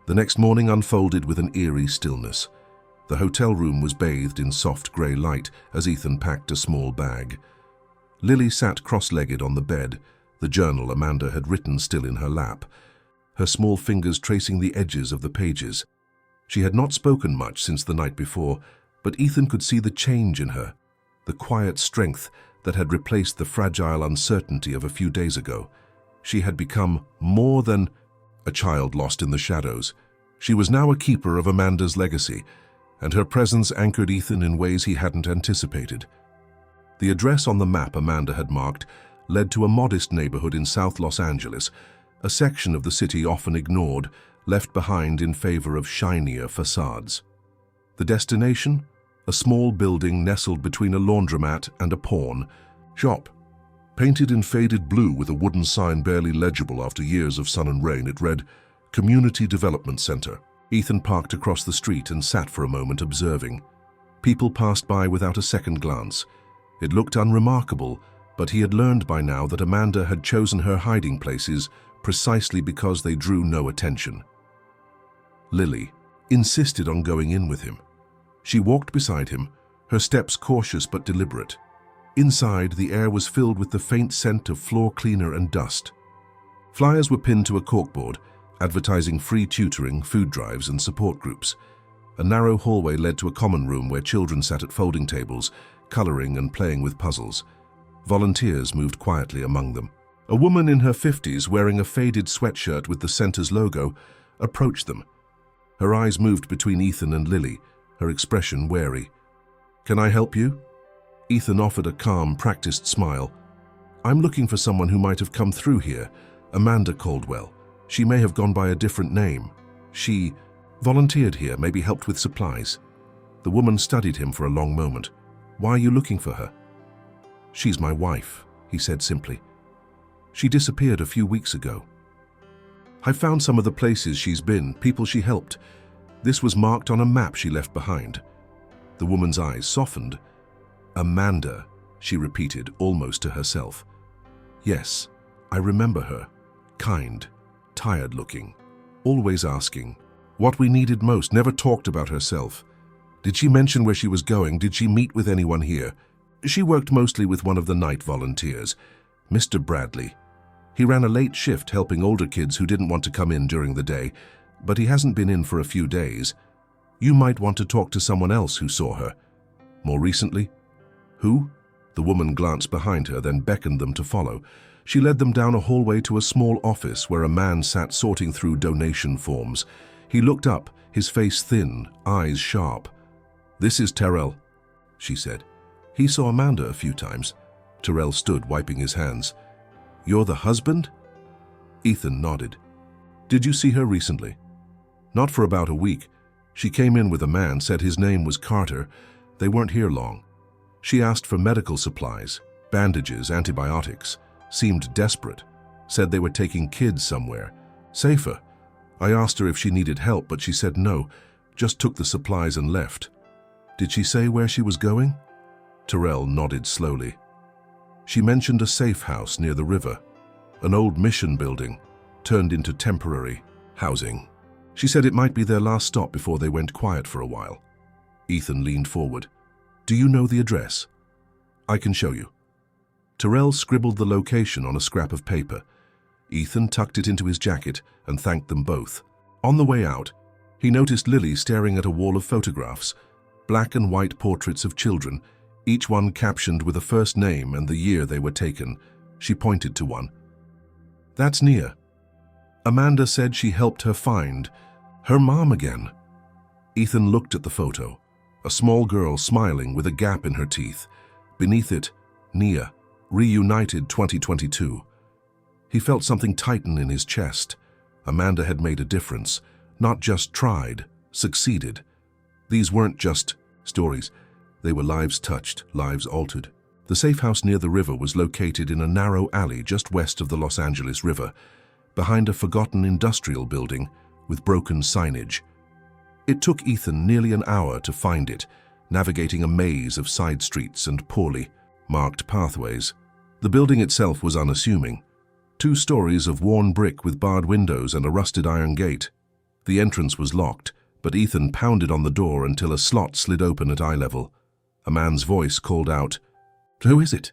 The next morning unfolded with an eerie stillness. The hotel room was bathed in soft grey light as Ethan packed a small bag. Lily sat cross-legged on the bed, the journal Amanda had written still in her lap, her small fingers tracing the edges of the pages. She had not spoken much since the night before, but Ethan could see the change in her, the quiet strength that had replaced the fragile uncertainty of a few days ago. She had become more than a child lost in the shadows. She was now a keeper of Amanda's legacy, and her presence anchored Ethan in ways he hadn't anticipated. The address on the map Amanda had marked led to a modest neighborhood in South Los Angeles, a section of the city often ignored, left behind in favor of shinier facades. The destination? A small building nestled between a laundromat and a pawn shop. Painted in faded blue with a wooden sign barely legible after years of sun and rain, it read, Community Development Center. Ethan parked across the street and sat for a moment observing. People passed by without a second glance. It looked unremarkable, but he had learned by now that Amanda had chosen her hiding places precisely because they drew no attention. Lily insisted on going in with him. She walked beside him, her steps cautious but deliberate. Inside, the air was filled with the faint scent of floor cleaner and dust. Flyers were pinned to a corkboard, advertising free tutoring, food drives, and support groups. A narrow hallway led to a common room where children sat at folding tables, coloring and playing with puzzles. Volunteers moved quietly among them. A woman in her 50s, wearing a faded sweatshirt with the center's logo, approached them. Her eyes moved between Ethan and Lily, her expression wary. "Can I help you?" Ethan offered a calm, practiced smile. "I'm looking for someone who might have come through here, Amanda Caldwell. She may have gone by a different name. She volunteered here, maybe helped with supplies." The woman studied him for a long moment. "Why are you looking for her?" "She's my wife," he said simply. "She disappeared a few weeks ago. I found some of the places she's been, people she helped. This was marked on a map she left behind." The woman's eyes softened. "Amanda," she repeated, almost to herself. "Yes, I remember her. Kind, tired-looking, always asking what we needed most, never talked about herself. Did she mention where she was going? Did she meet with anyone here?" "She worked mostly with one of the night volunteers, Mr. Bradley. He ran a late shift helping older kids who didn't want to come in during the day, but he hasn't been in for a few days. You might want to talk to someone else who saw her." "More recently?" "Who?" The woman glanced behind her, then beckoned them to follow. She led them down a hallway to a small office where a man sat sorting through donation forms. He looked up, his face thin, eyes sharp. "This is Terrell," she said. "He saw Amanda a few times." Terrell stood, wiping his hands. "You're the husband?" Ethan nodded. "Did you see her recently?" "Not for about a week. She came in with a man, said his name was Carter. They weren't here long. She asked for medical supplies, bandages, antibiotics. Seemed desperate. Said they were taking kids somewhere. Safer. I asked her if she needed help, but she said no. Just took the supplies and left." "Did she say where she was going?" Terrell nodded slowly. "She mentioned a safe house near the river, an old mission building, turned into temporary housing. She said it might be their last stop before they went quiet for a while." Ethan leaned forward. "Do you know the address?" "I can show you." Terrell scribbled the location on a scrap of paper. Ethan tucked it into his jacket and thanked them both. On the way out, he noticed Lily staring at a wall of photographs, black and white portraits of children, each one captioned with a first name and the year they were taken. She pointed to one. "That's Nia. Amanda said she helped her find her mom again." Ethan looked at the photo, a small girl smiling with a gap in her teeth. Beneath it, Nia, reunited 2022. He felt something tighten in his chest. Amanda had made a difference, not just tried, succeeded. These weren't just stories. They were lives touched, lives altered. The safe house near the river was located in a narrow alley just west of the Los Angeles River, behind a forgotten industrial building with broken signage. It took Ethan nearly an hour to find it, navigating a maze of side streets and poorly marked pathways. The building itself was unassuming. 2 stories of worn brick with barred windows and a rusted iron gate. The entrance was locked, but Ethan pounded on the door until a slot slid open at eye level. A man's voice called out, "Who is it?"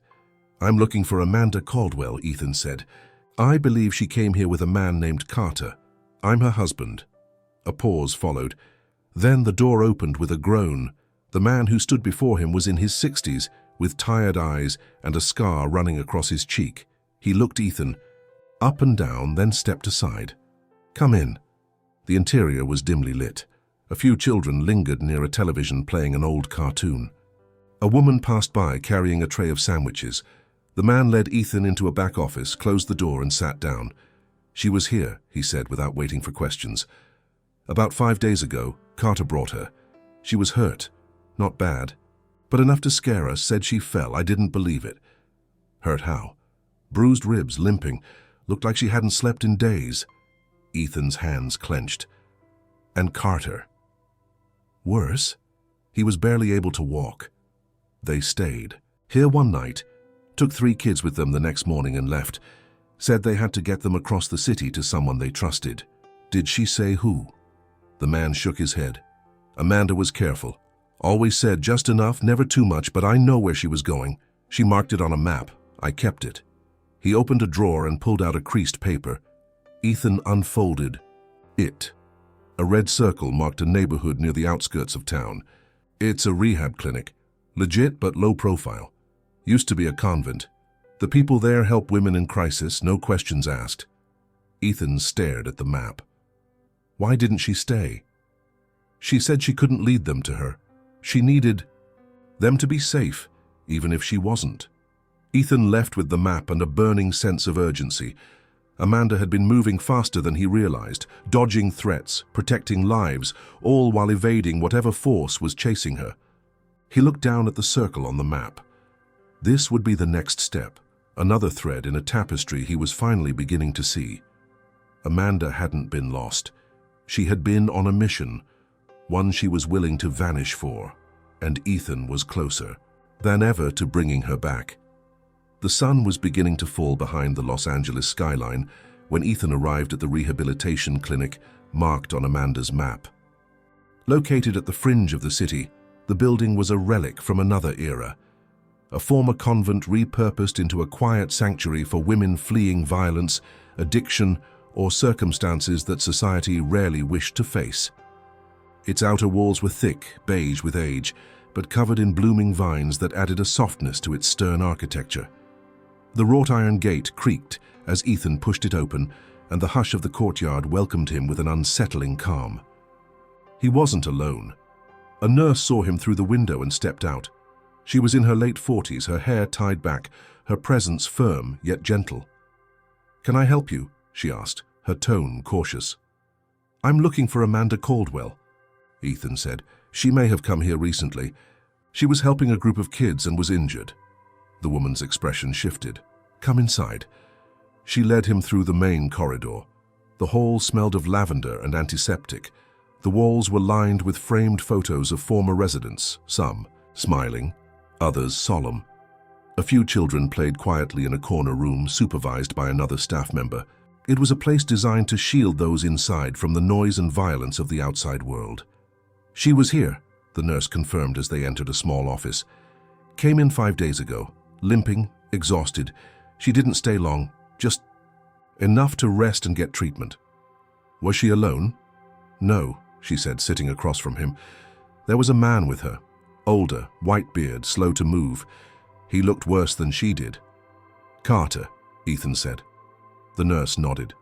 "I'm looking for Amanda Caldwell," Ethan said. "I believe she came here with a man named Carter. I'm her husband." A pause followed. Then the door opened with a groan. The man who stood before him was in his 60s, with tired eyes and a scar running across his cheek. He looked Ethan up and down, then stepped aside. "Come in." The interior was dimly lit. A few children lingered near a television playing an old cartoon. A woman passed by carrying a tray of sandwiches. The man led Ethan into a back office, closed the door and sat down. "She was here," he said without waiting for questions. "About 5 days ago, Carter brought her. She was hurt. Not bad, but enough to scare us. Said she fell. I didn't believe it." "Hurt how?" "Bruised ribs, limping. Looked like she hadn't slept in days." Ethan's hands clenched. "And Carter?" "Worse. He was barely able to walk." They stayed. Here one night, took 3 kids with them the next morning and left. Said they had to get them across the city to someone they trusted. "Did she say who?" The man shook his head. "Amanda was careful. Always said just enough, never too much, but I know where she was going. She marked it on a map. I kept it." He opened a drawer and pulled out a creased paper. Ethan unfolded it. A red circle marked a neighborhood near the outskirts of town. "It's a rehab clinic. Legit but low profile. Used to be a convent. The people there help women in crisis, no questions asked." Ethan stared at the map. "Why didn't she stay?" "She said she couldn't lead them to her. She needed them to be safe, even if she wasn't." Ethan left with the map and a burning sense of urgency. Amanda had been moving faster than he realized, dodging threats, protecting lives, all while evading whatever force was chasing her. He looked down at the circle on the map. This would be the next step, another thread in a tapestry he was finally beginning to see. Amanda hadn't been lost. She had been on a mission, one she was willing to vanish for, and Ethan was closer than ever to bringing her back. The sun was beginning to fall behind the Los Angeles skyline when Ethan arrived at the rehabilitation clinic marked on Amanda's map. Located at the fringe of the city, the building was a relic from another era, a former convent repurposed into a quiet sanctuary for women fleeing violence, addiction, or circumstances that society rarely wished to face. Its outer walls were thick, beige with age, but covered in blooming vines that added a softness to its stern architecture. The wrought iron gate creaked as Ethan pushed it open, and the hush of the courtyard welcomed him with an unsettling calm. He wasn't alone. A nurse saw him through the window and stepped out. She was in her late 40s, her hair tied back, her presence firm yet gentle. "Can I help you?" she asked, her tone cautious. "I'm looking for Amanda Caldwell," Ethan said. "She may have come here recently. She was helping a group of kids and was injured." The woman's expression shifted. "Come inside." She led him through the main corridor. The hall smelled of lavender and antiseptic. The walls were lined with framed photos of former residents, some smiling, others solemn. A few children played quietly in a corner room supervised by another staff member. It was a place designed to shield those inside from the noise and violence of the outside world. "She was here," the nurse confirmed as they entered a small office. "Came in 5 days ago. Limping, exhausted. She didn't stay long, just enough to rest and get treatment." "Was she alone?" "No," she said, sitting across from him. "There was a man with her. Older, white beard, slow to move. He looked worse than she did." "Carter," Ethan said. The nurse nodded.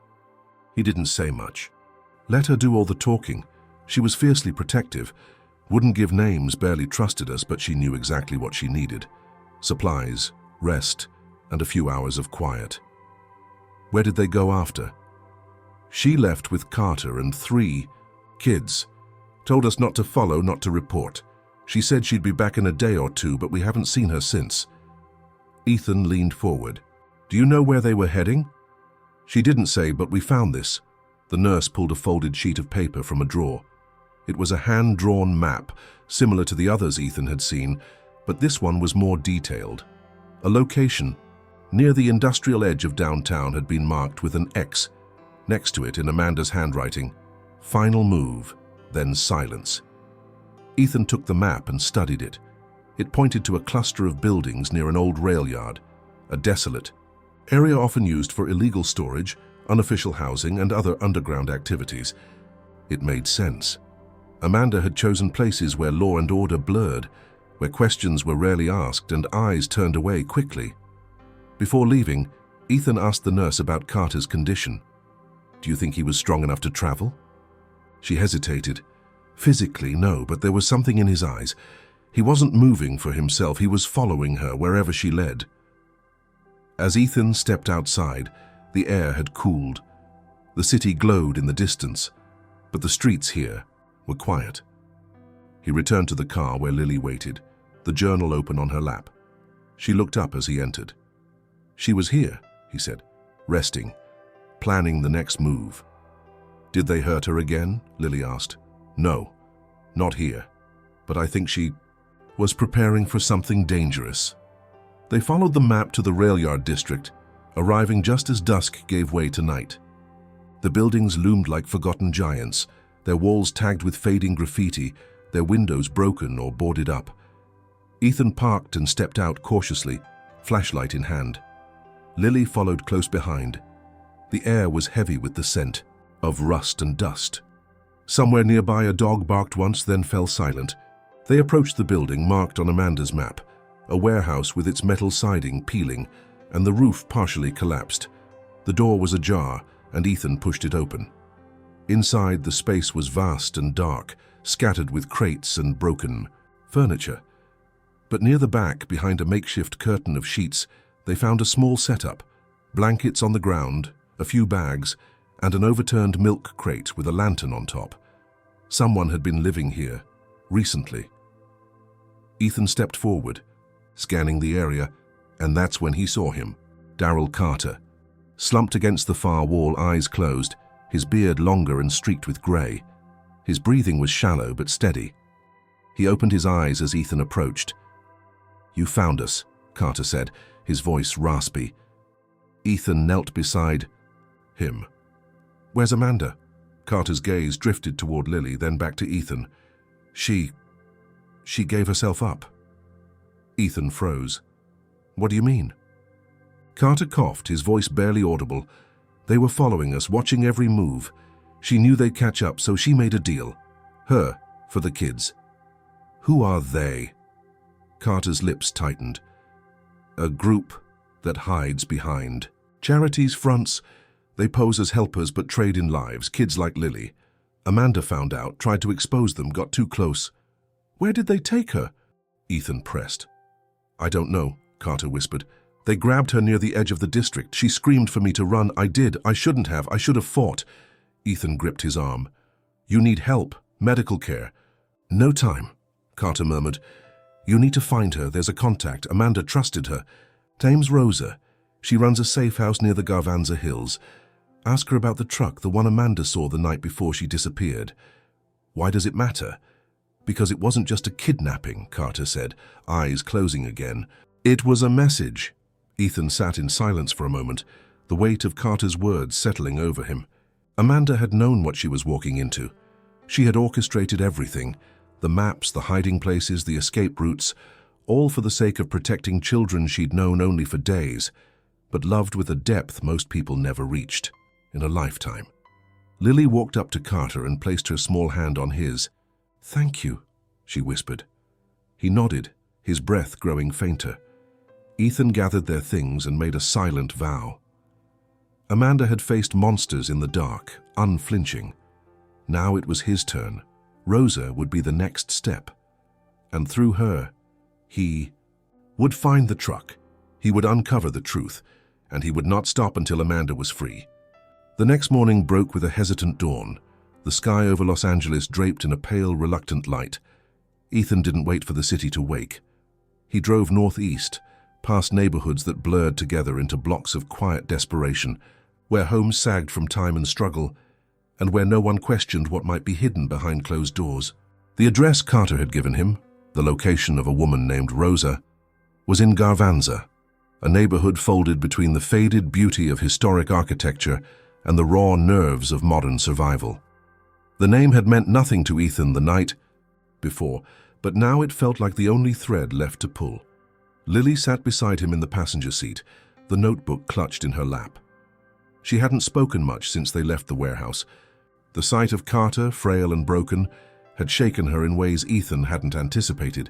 He didn't say much. "Let her do all the talking. She was fiercely protective. Wouldn't give names, barely trusted us, but she knew exactly what she needed. Supplies, rest, and a few hours of quiet." "Where did they go after?" "She left with Carter and 3 kids. Told us not to follow, not to report. She said she'd be back in a day or 2, but we haven't seen her since." Ethan leaned forward. "Do you know where they were heading?" "She didn't say, but we found this." The nurse pulled a folded sheet of paper from a drawer. It was a hand-drawn map, similar to the others Ethan had seen, but this one was more detailed. A location near the industrial edge of downtown had been marked with an X. Next to it, in Amanda's handwriting, "Final move, then silence." Ethan took the map and studied it. It pointed to a cluster of buildings near an old rail yard, a desolate area often used for illegal storage, unofficial housing, and other underground activities. It made sense. Amanda had chosen places where law and order blurred, where questions were rarely asked and eyes turned away quickly. Before leaving, Ethan asked the nurse about Carter's condition. "Do you think he was strong enough to travel?" She hesitated. Physically, no, but there was something in his eyes. He wasn't moving for himself, he was following her wherever she led. As Ethan stepped outside, the air had cooled. The city glowed in the distance, but the streets here were quiet. He returned to the car where Lily waited, the journal open on her lap. She looked up as he entered. "She was here," he said, resting, planning the next move. "Did they hurt her again?" Lily asked. "No, not here, but I think she was preparing for something dangerous." They followed the map to the rail yard district, arriving just as dusk gave way to night. The buildings loomed like forgotten giants, their walls tagged with fading graffiti, their windows broken or boarded up. Ethan parked and stepped out cautiously, flashlight in hand. Lily followed close behind. The air was heavy with the scent of rust and dust. Somewhere nearby, a dog barked once, then fell silent. They approached the building marked on Amanda's map, a warehouse with its metal siding peeling and the roof partially collapsed. The door was ajar, and Ethan pushed it open. Inside, the space was vast and dark, scattered with crates and broken furniture. But near the back, behind a makeshift curtain of sheets, they found a small setup, blankets on the ground, a few bags, and an overturned milk crate with a lantern on top. Someone had been living here, recently. Ethan stepped forward, scanning the area, and that's when he saw him, Darryl Carter. Slumped against the far wall, eyes closed, his beard longer and streaked with grey. His breathing was shallow but steady. He opened his eyes as Ethan approached. "You found us," Carter said, his voice raspy. Ethan knelt beside him. "Where's Amanda?" Carter's gaze drifted toward Lily, then back to Ethan. She gave herself up." Ethan froze. "What do you mean?" Carter coughed, his voice barely audible. "They were following us, watching every move. She knew they'd catch up, so she made a deal. Her, for the kids." "Who are they?" Carter's lips tightened. "A group that hides behind charities' fronts. They pose as helpers but trade in lives, kids like Lily. Amanda found out, tried to expose them, got too close." "Where did they take her?" Ethan pressed. "I don't know," Carter whispered. "They grabbed her near the edge of the district. She screamed for me to run. I did. I shouldn't have. I should have fought." Ethan gripped his arm. "You need help, medical care." "No time," Carter murmured. "You need to find her. There's a contact. Amanda trusted her. Name's Rosa. She runs a safe house near the Garvanza Hills. Ask her about the truck, the one Amanda saw the night before she disappeared." "Why does it matter?" "Because it wasn't just a kidnapping," Carter said, eyes closing again. "It was a message." Ethan sat in silence for a moment, the weight of Carter's words settling over him. Amanda had known what she was walking into. She had orchestrated everything, the maps, the hiding places, the escape routes, all for the sake of protecting children she'd known only for days, but loved with a depth most people never reached in a lifetime. Lily walked up to Carter and placed her small hand on his. "Thank you," she whispered. He nodded, his breath growing fainter. Ethan gathered their things and made a silent vow. Amanda had faced monsters in the dark, unflinching. Now it was his turn. Rosa would be the next step. And through her, he would find the truck. He would uncover the truth, and he would not stop until Amanda was free. The next morning broke with a hesitant dawn, the sky over Los Angeles draped in a pale, reluctant light. Ethan didn't wait for the city to wake. He drove northeast, past neighborhoods that blurred together into blocks of quiet desperation, where homes sagged from time and struggle, and where no one questioned what might be hidden behind closed doors. The address Carter had given him, the location of a woman named Rosa, was in Garvanza, a neighborhood folded between the faded beauty of historic architecture and the raw nerves of modern survival. The name had meant nothing to Ethan the night before, but now it felt like the only thread left to pull. Lily sat beside him in the passenger seat, the notebook clutched in her lap. She hadn't spoken much since they left the warehouse. The sight of Carter, frail and broken, had shaken her in ways Ethan hadn't anticipated.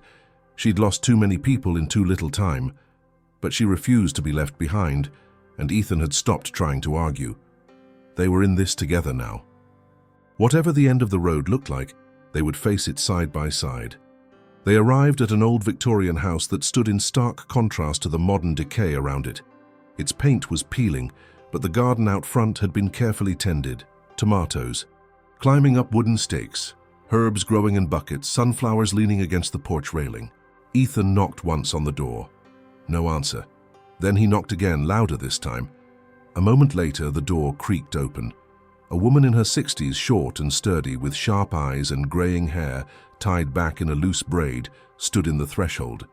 She'd lost too many people in too little time, but she refused to be left behind, and Ethan had stopped trying to argue. They were in this together now. Whatever the end of the road looked like, they would face it side by side. They arrived at an old Victorian house that stood in stark contrast to the modern decay around it. Its paint was peeling, but the garden out front had been carefully tended. Tomatoes, climbing up wooden stakes, herbs growing in buckets, sunflowers leaning against the porch railing. Ethan knocked once on the door. No answer. Then he knocked again, louder this time. A moment later, the door creaked open. A woman in her 60s, short and sturdy, with sharp eyes and graying hair tied back in a loose braid, stood in the threshold.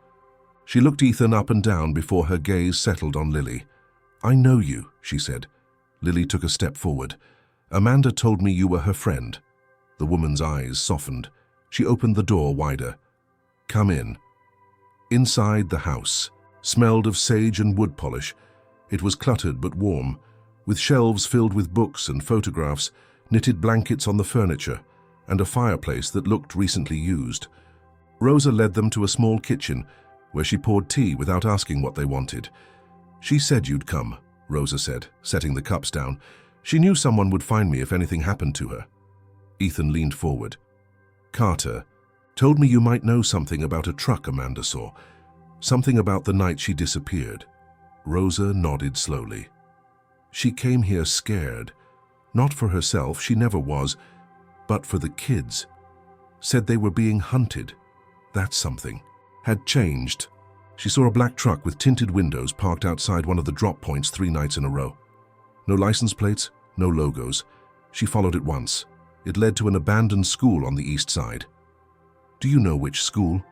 She looked Ethan up and down before her gaze settled on Lily. "I know you," she said. Lily took a step forward. "Amanda told me you were her friend." The woman's eyes softened. She opened the door wider. "Come in." Inside, the house smelled of sage and wood polish. It was cluttered but warm, with shelves filled with books and photographs, knitted blankets on the furniture, and a fireplace that looked recently used. Rosa led them to a small kitchen, where she poured tea without asking what they wanted. "She said you'd come," Rosa said, setting the cups down. "She knew someone would find me if anything happened to her." Ethan leaned forward. "Carter told me you might know something about a truck Amanda saw. Something about the night she disappeared." Rosa nodded slowly. "She came here scared. Not for herself, she never was, but for the kids. Said they were being hunted. That's something. Had changed." She saw a black truck with tinted windows parked outside one of the drop points 3 nights in a row. No license plates, no logos. She followed it once. It led to an abandoned school on the east side. "Do you know which school?"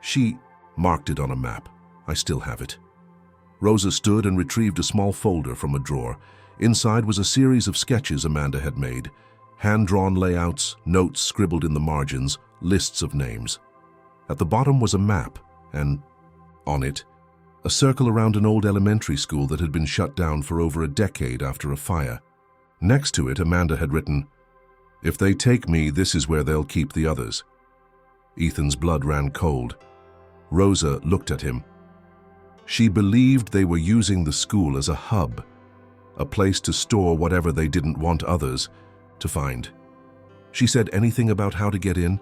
"She marked it on a map. I still have it." Rosa stood and retrieved a small folder from a drawer. Inside was a series of sketches Amanda had made. Hand-drawn layouts, notes scribbled in the margins, lists of names. At the bottom was a map, and on it, a circle around an old elementary school that had been shut down for over a decade after a fire. Next to it, Amanda had written, "If they take me, this is where they'll keep the others." Ethan's blood ran cold. Rosa looked at him. She believed they were using the school as a hub, a place to store whatever they didn't want others to find. She said anything about how to get in?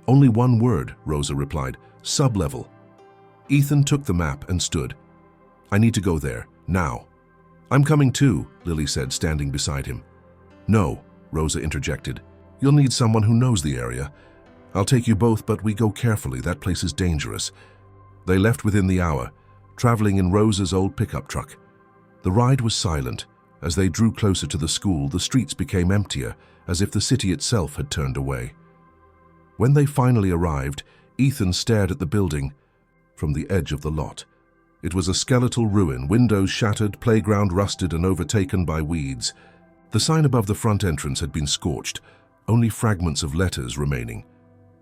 "Only one word," Rosa replied, "sublevel." Ethan took the map and stood. "I need to go there, now." "I'm coming too," Lily said, standing beside him. "No," Rosa interjected. "You'll need someone who knows the area. I'll take you both, but we go carefully. That place is dangerous." They left within the hour, traveling in Rosa's old pickup truck. The ride was silent. As they drew closer to the school, the streets became emptier, as if the city itself had turned away. When they finally arrived, Ethan stared at the building from the edge of the lot. It was a skeletal ruin, windows shattered, playground rusted and overtaken by weeds. The sign above the front entrance had been scorched, only fragments of letters remaining.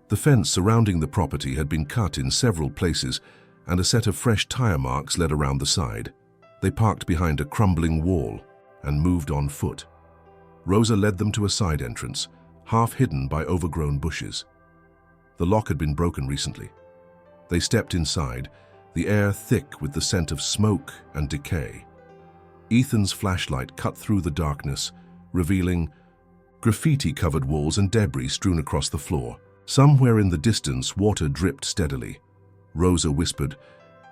The fence surrounding the property had been cut in several places, and a set of fresh tire marks led around the side. They parked behind a crumbling wall and moved on foot. Rosa led them to a side entrance, half hidden by overgrown bushes. The lock had been broken recently. They stepped inside, the air thick with the scent of smoke and decay. Ethan's flashlight cut through the darkness, revealing graffiti-covered walls and debris strewn across the floor. Somewhere in the distance, water dripped steadily. Rosa whispered,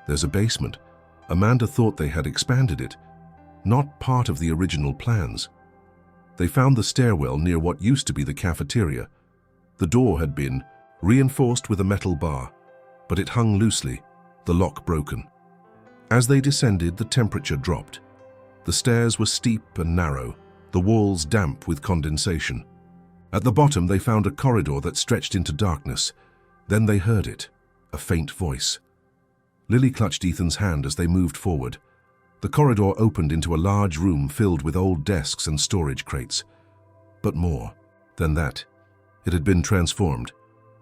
"There's a basement." Amanda thought they had expanded it, not part of the original plans. They found the stairwell near what used to be the cafeteria. The door had been reinforced with a metal bar, but it hung loosely, the lock broken. As they descended, the temperature dropped. The stairs were steep and narrow, the walls damp with condensation. At the bottom, they found a corridor that stretched into darkness. Then they heard it, a faint voice. Lily clutched Ethan's hand as they moved forward. The corridor opened into a large room filled with old desks and storage crates. But more than that, it had been transformed.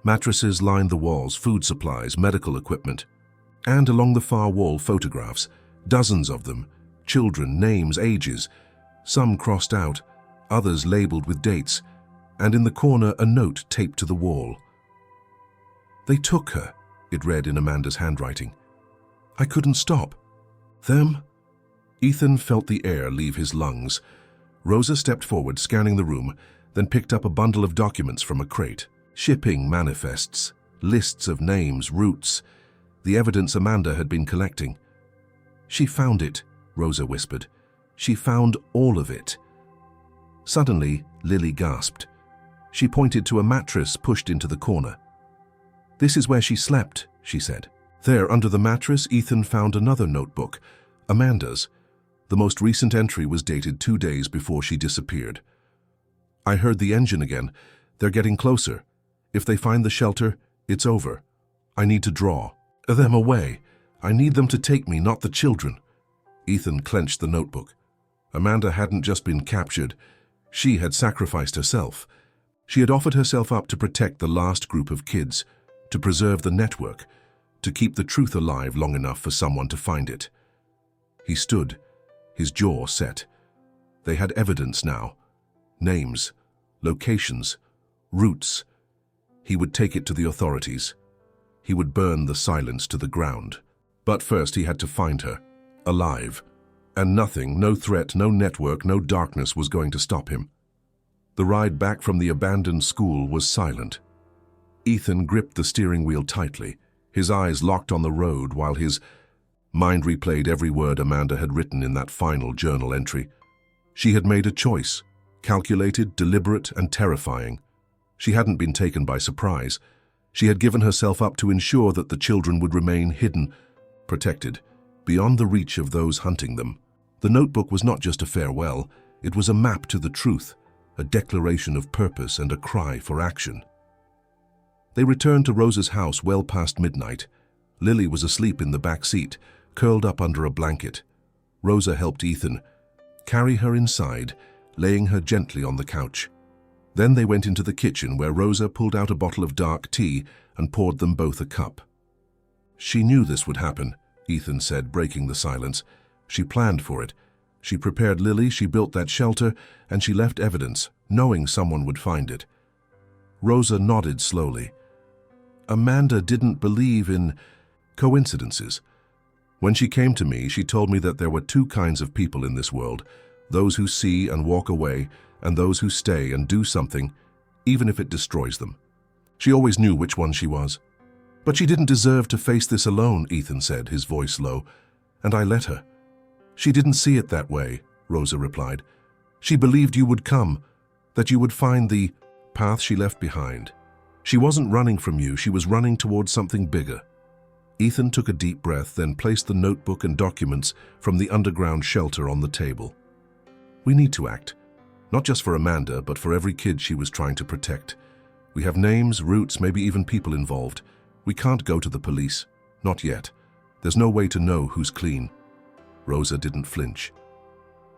Mattresses lined the walls, food supplies, medical equipment. And along the far wall, photographs, dozens of them, children, names, ages, some crossed out, others labeled with dates, and in the corner a note taped to the wall. "They took her," it read in Amanda's handwriting. "I couldn't stop." "Them?" Ethan felt the air leave his lungs. Rosa stepped forward, scanning the room, then picked up a bundle of documents from a crate. Shipping manifests, lists of names, routes, the evidence Amanda had been collecting. "She found it," Rosa whispered. "She found all of it." Suddenly, Lily gasped. She pointed to a mattress pushed into the corner. "This is where she slept," she said. There, under the mattress, Ethan found another notebook, Amanda's. The most recent entry was dated 2 days before she disappeared. "I heard the engine again. They're getting closer. If they find the shelter, it's over. I need to draw them away. I need them to take me, not the children." Ethan clenched the notebook. Amanda hadn't just been captured. She had sacrificed herself. She had offered herself up to protect the last group of kids, to preserve the network, to keep the truth alive long enough for someone to find it. He stood, his jaw set. They had evidence now. Names, locations, routes. He would take it to the authorities. He would burn the silence to the ground. But first he had to find her, alive. And nothing, no threat, no network, no darkness was going to stop him. The ride back from the abandoned school was silent. Ethan gripped the steering wheel tightly, his eyes locked on the road while his mind replayed every word Amanda had written in that final journal entry. She had made a choice, calculated, deliberate, and terrifying. She hadn't been taken by surprise. She had given herself up to ensure that the children would remain hidden, protected, beyond the reach of those hunting them. The notebook was not just a farewell, it was a map to the truth, a declaration of purpose and a cry for action. They returned to Rosa's house well past midnight. Lily was asleep in the back seat, curled up under a blanket. Rosa helped Ethan carry her inside, laying her gently on the couch. Then they went into the kitchen where Rosa pulled out a bottle of dark tea and poured them both a cup. "She knew this would happen," Ethan said, breaking the silence. "She planned for it. She prepared Lily, she built that shelter, and she left evidence, knowing someone would find it." Rosa nodded slowly. "Amanda didn't believe in coincidences. When she came to me, she told me that there were 2 kinds of people in this world, those who see and walk away, and those who stay and do something, even if it destroys them. She always knew which one she was. But she didn't deserve to face this alone," Ethan said, his voice low, "and I let her." "She didn't see it that way," Rosa replied. "She believed you would come, that you would find the path she left behind. She wasn't running from you, she was running towards something bigger." Ethan took a deep breath, then placed the notebook and documents from the underground shelter on the table. "We need to act, not just for Amanda, but for every kid she was trying to protect. We have names, routes, maybe even people involved. We can't go to the police, not yet. There's no way to know who's clean." Rosa didn't flinch.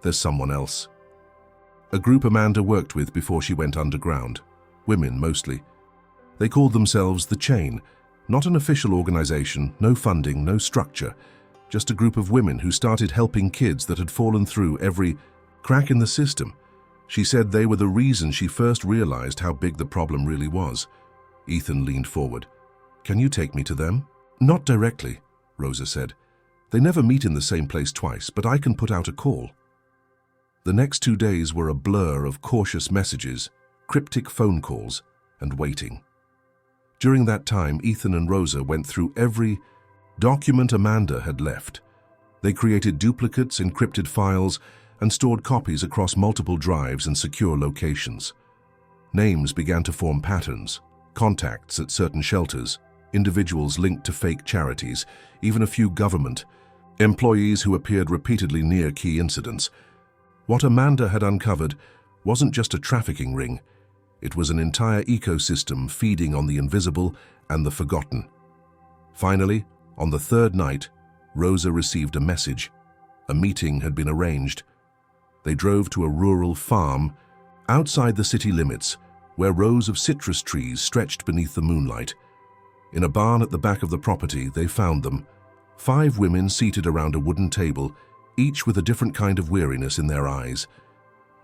"There's someone else." A group Amanda worked with before she went underground. Women, mostly. They called themselves The Chain. Not an official organization, no funding, no structure. Just a group of women who started helping kids that had fallen through every crack in the system. She said they were the reason she first realized how big the problem really was. Ethan leaned forward. "Can you take me to them?" "Not directly," Rosa said. "They never meet in the same place twice, but I can put out a call." The next 2 days were a blur of cautious messages, cryptic phone calls, and waiting. During that time, Ethan and Rosa went through every document Amanda had left. They created duplicates, encrypted files, and stored copies across multiple drives and secure locations. Names began to form patterns, contacts at certain shelters, individuals linked to fake charities, even a few government employees who appeared repeatedly near key incidents. What Amanda had uncovered wasn't just a trafficking ring. It was an entire ecosystem feeding on the invisible and the forgotten. Finally, on the 3rd night, Rosa received a message. A meeting had been arranged. They drove to a rural farm outside the city limits, where rows of citrus trees stretched beneath the moonlight. In a barn at the back of the property, they found them. 5 women seated around a wooden table, each with a different kind of weariness in their eyes.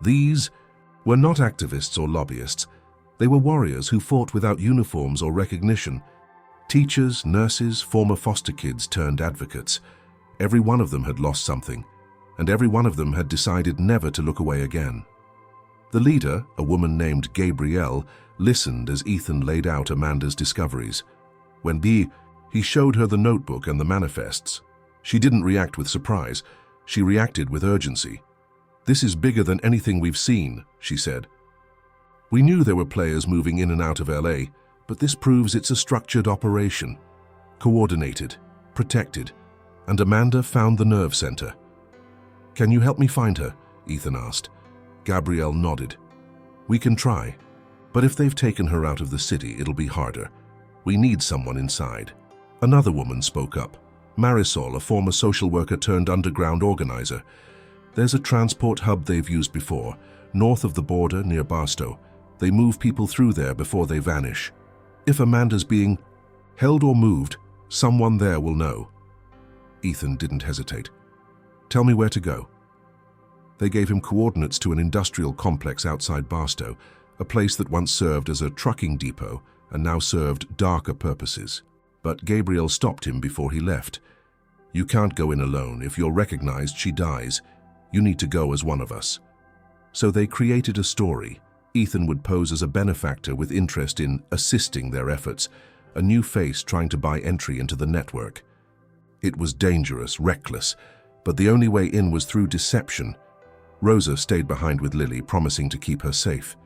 These were not activists or lobbyists. They were warriors who fought without uniforms or recognition. Teachers, nurses, former foster kids turned advocates. Every one of them had lost something, and every one of them had decided never to look away again. The leader, a woman named Gabrielle, listened as Ethan laid out Amanda's discoveries. When he showed her the notebook and the manifests. She didn't react with surprise. She reacted with urgency. "This is bigger than anything we've seen," she said. "We knew there were players moving in and out of LA, but this proves it's a structured operation. Coordinated, protected, and Amanda found the nerve center." "Can you help me find her?" Ethan asked. Gabrielle nodded. "We can try, but if they've taken her out of the city, it'll be harder. We need someone inside." Another woman spoke up. Marisol, a former social worker turned underground organizer. "There's a transport hub they've used before, north of the border near Barstow. They move people through there before they vanish. If Amanda's being held or moved, someone there will know." Ethan didn't hesitate. "Tell me where to go." They gave him coordinates to an industrial complex outside Barstow, a place that once served as a trucking depot and now served darker purposes. But Gabriel stopped him before he left. "You can't go in alone. If you're recognized, she dies. You need to go as one of us." So they created a story. Ethan would pose as a benefactor with interest in assisting their efforts, a new face trying to buy entry into the network. It was dangerous, reckless, but the only way in was through deception. Rosa stayed behind with Lily, promising to keep her safe.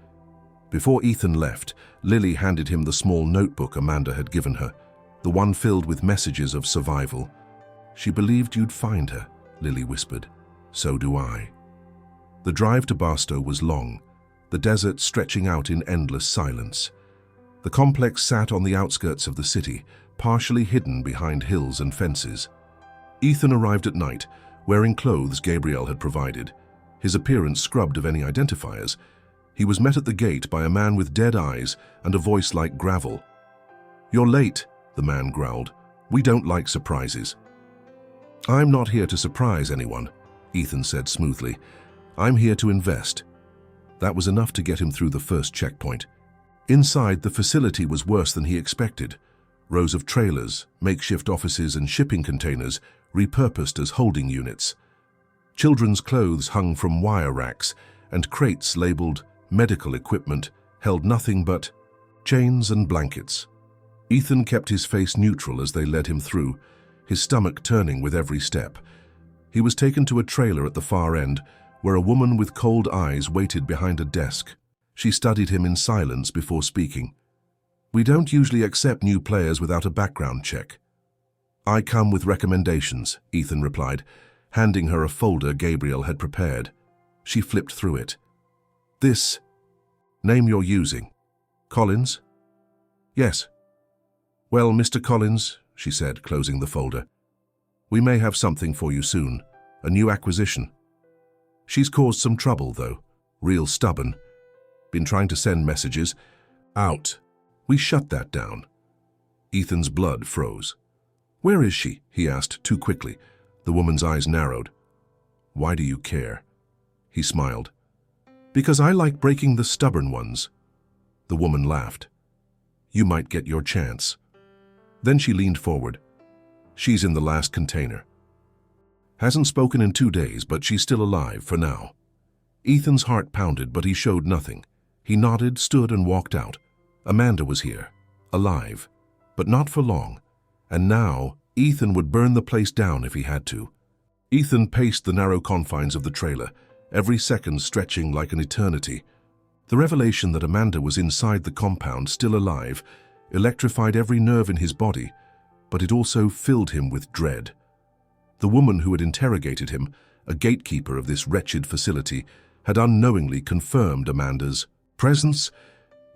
Before Ethan left, Lily handed him the small notebook Amanda had given her, the one filled with messages of survival. "She believed you'd find her," Lily whispered. "So do I." The drive to Barstow was long, the desert stretching out in endless silence. The complex sat on the outskirts of the city, partially hidden behind hills and fences. Ethan arrived at night, wearing clothes Gabrielle had provided, his appearance scrubbed of any identifiers. He was met at the gate by a man with dead eyes and a voice like gravel. "You're late," the man growled. "We don't like surprises." "I'm not here to surprise anyone," Ethan said smoothly. "I'm here to invest." That was enough to get him through the first checkpoint. Inside, the facility was worse than he expected. Rows of trailers, makeshift offices and shipping containers repurposed as holding units. Children's clothes hung from wire racks, and crates labeled medical equipment held nothing but chains and blankets. Ethan kept his face neutral as they led him through, his stomach turning with every step. He was taken to a trailer at the far end, where a woman with cold eyes waited behind a desk. She studied him in silence before speaking. "We don't usually accept new players without a background check." "I come with recommendations," Ethan replied, handing her a folder Gabriel had prepared. She flipped through it. "This name you're using. Collins?" "Yes." "Well, Mr. Collins," she said, closing the folder, "we may have something for you soon, a new acquisition. She's caused some trouble, though, real stubborn. Been trying to send messages. Out. We shut that down." Ethan's blood froze. "Where is she?" he asked too quickly. The woman's eyes narrowed. "Why do you care?" He smiled. "Because I like breaking the stubborn ones." The woman laughed. "You might get your chance." Then she leaned forward. "She's in the last container. Hasn't spoken in 2 days, but she's still alive for now." Ethan's heart pounded, but he showed nothing. He nodded, stood, and walked out. Amanda was here, alive, but not for long. And now, Ethan would burn the place down if he had to. Ethan paced the narrow confines of the trailer, every second stretching like an eternity. The revelation that Amanda was inside the compound, still alive, electrified every nerve in his body, but it also filled him with dread. The woman who had interrogated him, a gatekeeper of this wretched facility, had unknowingly confirmed Amanda's presence,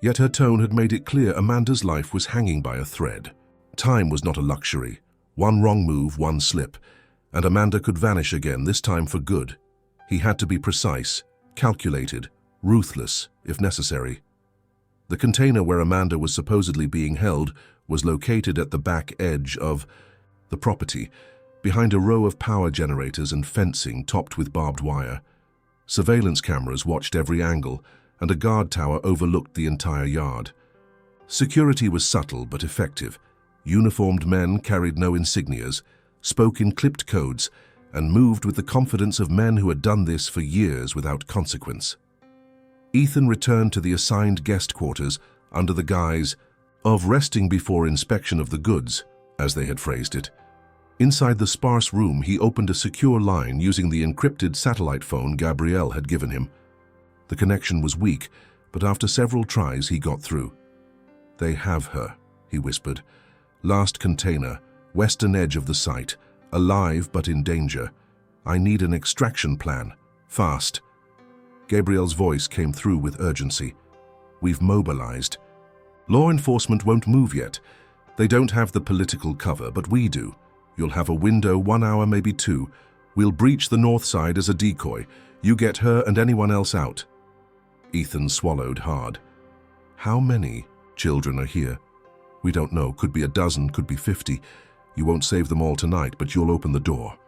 yet her tone had made it clear Amanda's life was hanging by a thread. Time was not a luxury. One wrong move, one slip, and Amanda could vanish again, this time for good. He had to be precise, calculated, ruthless, if necessary. The container where Amanda was supposedly being held was located at the back edge of the property, behind a row of power generators and fencing topped with barbed wire. Surveillance cameras watched every angle, and a guard tower overlooked the entire yard. Security was subtle but effective. Uniformed men carried no insignias, spoke in clipped codes, and moved with the confidence of men who had done this for years without consequence. Ethan returned to the assigned guest quarters under the guise of resting before inspection of the goods, as they had phrased it. Inside the sparse room, he opened a secure line using the encrypted satellite phone Gabrielle had given him. The connection was weak, but after several tries, he got through. "They have her," he whispered. "Last container, western edge of the site, alive but in danger. I need an extraction plan. Fast." Gabrielle's voice came through with urgency. "We've mobilized. Law enforcement won't move yet. They don't have the political cover, but we do. You'll have a window, 1 hour, maybe 2. We'll breach the north side as a decoy. You get her and anyone else out." Ethan swallowed hard. "How many children are here?" "We don't know. Could be a dozen, could be 50. You won't save them all tonight, but you'll open the door."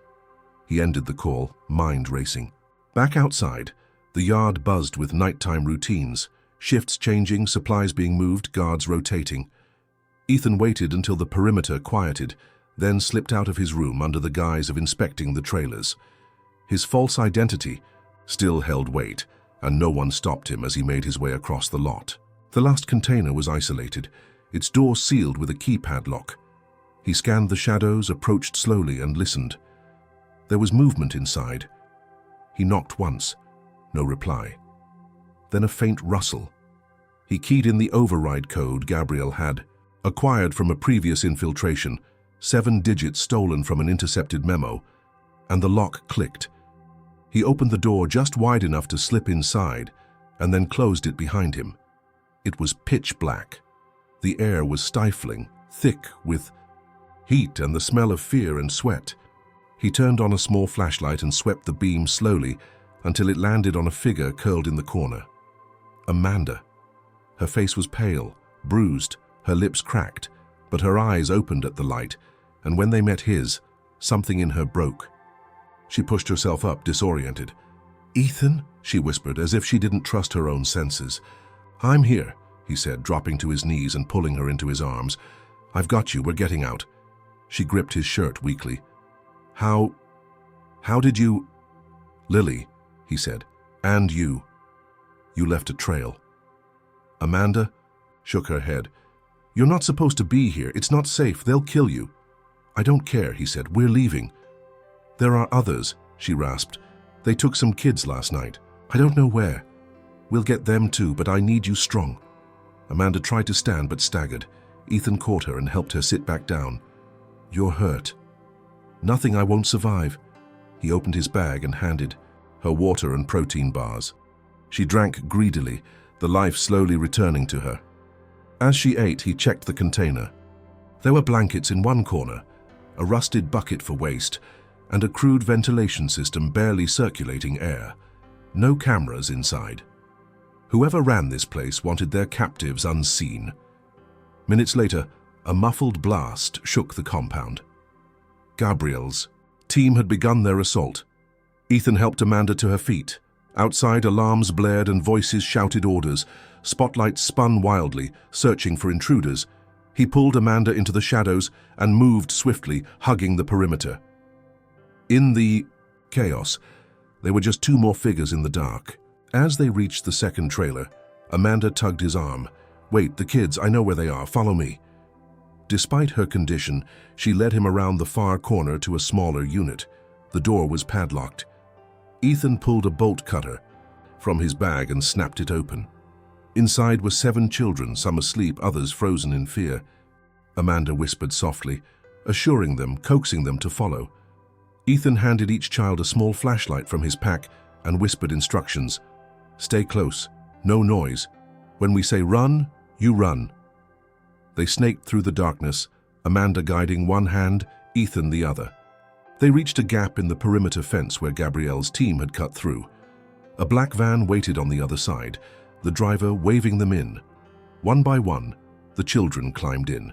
He ended the call, mind racing. Back outside, the yard buzzed with nighttime routines, shifts changing, supplies being moved, guards rotating. Ethan waited until the perimeter quieted, then slipped out of his room under the guise of inspecting the trailers. His false identity still held weight, and no one stopped him as he made his way across the lot. The last container was isolated, its door sealed with a keypad lock. He scanned the shadows, approached slowly, and listened. There was movement inside. He knocked once. No reply. Then a faint rustle. He keyed in the override code Gabrielle had, acquired from a previous infiltration, 7 digits stolen from an intercepted memo, and the lock clicked. He opened the door just wide enough to slip inside, and then closed it behind him. It was pitch black. The air was stifling, thick with heat and the smell of fear and sweat. He turned on a small flashlight and swept the beam slowly until it landed on a figure curled in the corner. Amanda. Her face was pale, bruised, her lips cracked, but her eyes opened at the light, and when they met his, something in her broke. She pushed herself up, disoriented. "Ethan?" she whispered, as if she didn't trust her own senses. "I'm here," he said, dropping to his knees and pulling her into his arms. "I've got you, we're getting out." She gripped his shirt weakly. How did you—" "Lily," he said, "and you. You left a trail." Amanda shook her head. "You're not supposed to be here. It's not safe. They'll kill you." "I don't care," he said. "We're leaving." "There are others," she rasped. "They took some kids last night. I don't know where. We'll get them too, but I need you strong." Amanda tried to stand but staggered. Ethan caught her and helped her sit back down. "You're hurt." "Nothing, I won't survive." He opened his bag and handed her water and protein bars. She drank greedily, the life slowly returning to her. As she ate, he checked the container. There were blankets in one corner, a rusted bucket for waste, and a crude ventilation system barely circulating air. No cameras inside. Whoever ran this place wanted their captives unseen. Minutes later, a muffled blast shook the compound. Gabrielle's team had begun their assault. Ethan helped Amanda to her feet. Outside, alarms blared and voices shouted orders. Spotlights spun wildly, searching for intruders. He pulled Amanda into the shadows and moved swiftly, hugging the perimeter. In the chaos, there were just 2 more figures in the dark. As they reached the second trailer, Amanda tugged his arm. "Wait, the kids, I know where they are. Follow me." Despite her condition, she led him around the far corner to a smaller unit. The door was padlocked. Ethan pulled a bolt cutter from his bag and snapped it open. Inside were 7 children, some asleep, others frozen in fear. Amanda whispered softly, assuring them, coaxing them to follow. Ethan handed each child a small flashlight from his pack and whispered instructions. "Stay close, no noise. When we say run, you run." They snaked through the darkness, Amanda guiding one hand, Ethan the other. They reached a gap in the perimeter fence where Gabrielle's team had cut through. A black van waited on the other side, the driver waving them in. One by one, the children climbed in.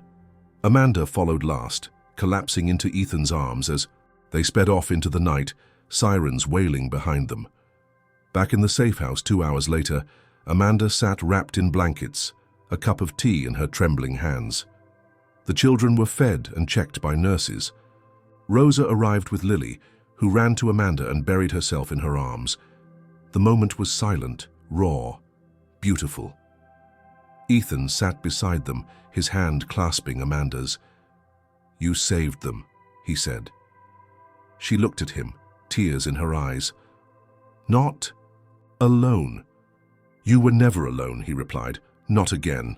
Amanda followed last, collapsing into Ethan's arms as they sped off into the night, sirens wailing behind them. Back in the safe house 2 hours later, Amanda sat wrapped in blankets, a cup of tea in her trembling hands. The children were fed and checked by nurses. Rosa arrived with Lily, who ran to Amanda and buried herself in her arms. The moment was silent, raw, beautiful. Ethan sat beside them, his hand clasping Amanda's. "You saved them," he said. She looked at him, tears in her eyes. "Not alone." "You were never alone," he replied. "Not again."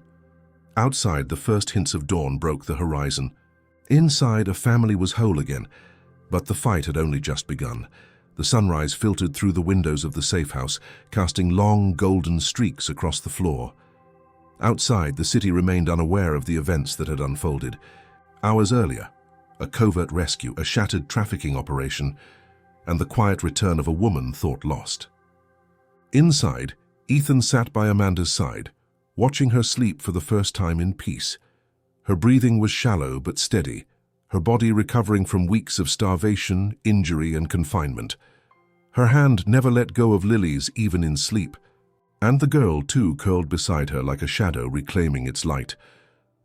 Outside, the first hints of dawn broke the horizon. Inside, a family was whole again, but the fight had only just begun. The sunrise filtered through the windows of the safe house, casting long golden streaks across the floor. Outside, the city remained unaware of the events that had unfolded. Hours earlier, a covert rescue, a shattered trafficking operation, and the quiet return of a woman thought lost. Inside, Ethan sat by Amanda's side, watching her sleep for the first time in peace. Her breathing was shallow but steady, her body recovering from weeks of starvation, injury, and confinement. Her hand never let go of Lily's even in sleep, and the girl too curled beside her like a shadow reclaiming its light.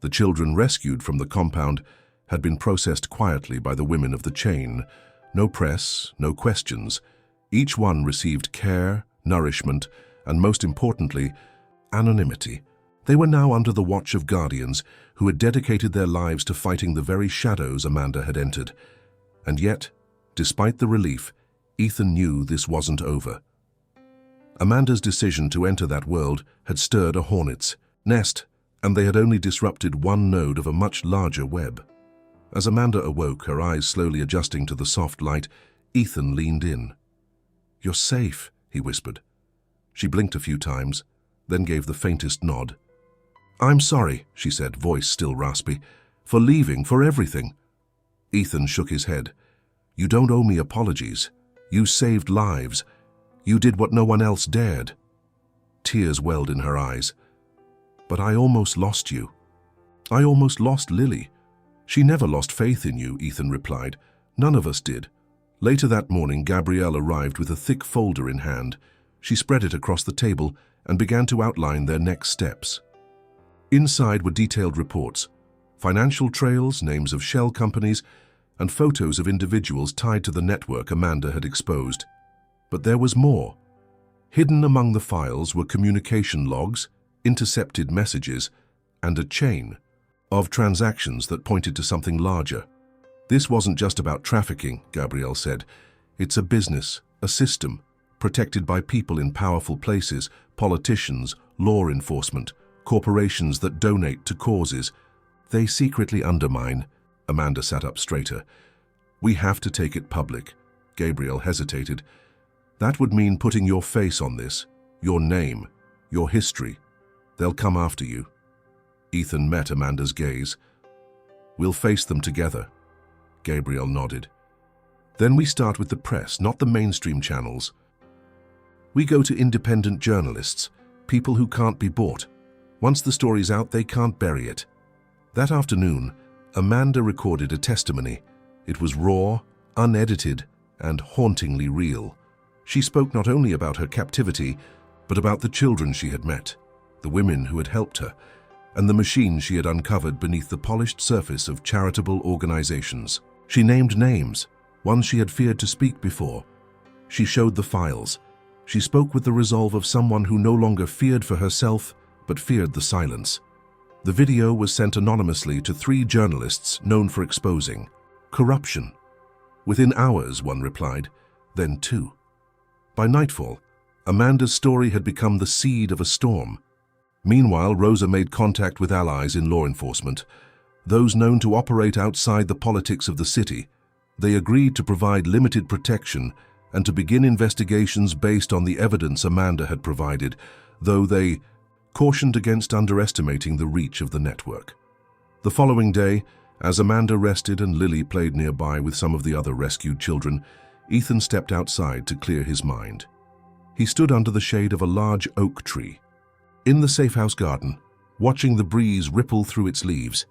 The children rescued from the compound had been processed quietly by the women of the chain. No press, no questions. Each one received care, nourishment, and most importantly, anonymity. They were now under the watch of guardians who had dedicated their lives to fighting the very shadows Amanda had entered. And yet, despite the relief, Ethan knew this wasn't over. Amanda's decision to enter that world had stirred a hornet's nest, and they had only disrupted one node of a much larger web. As Amanda awoke, her eyes slowly adjusting to the soft light, Ethan leaned in. "You're safe," he whispered. She blinked a few times, then gave the faintest nod. "I'm sorry," she said, voice still raspy, "for leaving, for everything." Ethan shook his head. "You don't owe me apologies. You saved lives. You did what no one else dared." Tears welled in her eyes. "But I almost lost you. I almost lost Lily." "She never lost faith in you," Ethan replied. "None of us did." Later that morning, Gabrielle arrived with a thick folder in hand. She spread it across the table and began to outline their next steps. Inside were detailed reports, financial trails, names of shell companies, and photos of individuals tied to the network Amanda had exposed. But there was more. Hidden among the files were communication logs, intercepted messages, and a chain of transactions that pointed to something larger. "This wasn't just about trafficking," Gabrielle said. "It's a business, a system, protected by people in powerful places, politicians, law enforcement, corporations that donate to causes. They secretly undermine." Amanda sat up straighter. "We have to take it public." Gabrielle hesitated. "That would mean putting your face on this, your name, your history. They'll come after you." Ethan met Amanda's gaze. "We'll face them together." Gabrielle nodded. "Then we start with the press, not the mainstream channels. We go to independent journalists, people who can't be bought. Once the story's out, they can't bury it." That afternoon, Amanda recorded a testimony. It was raw, unedited, and hauntingly real. She spoke not only about her captivity, but about the children she had met, the women who had helped her, and the machines she had uncovered beneath the polished surface of charitable organizations. She named names, ones she had feared to speak before. She showed the files. She spoke with the resolve of someone who no longer feared for herself, but feared the silence. The video was sent anonymously to 3 journalists known for exposing corruption. Within hours, one replied, then 2. By nightfall, Amanda's story had become the seed of a storm. Meanwhile, Rosa made contact with allies in law enforcement, those known to operate outside the politics of the city. They agreed to provide limited protection and to begin investigations based on the evidence Amanda had provided, though they cautioned against underestimating the reach of the network. The following day, As Amanda rested and Lily played nearby with some of the other rescued children, Ethan stepped outside to clear his mind. He stood under the shade of a large oak tree. In the safe house garden, watching the breeze ripple through its leaves,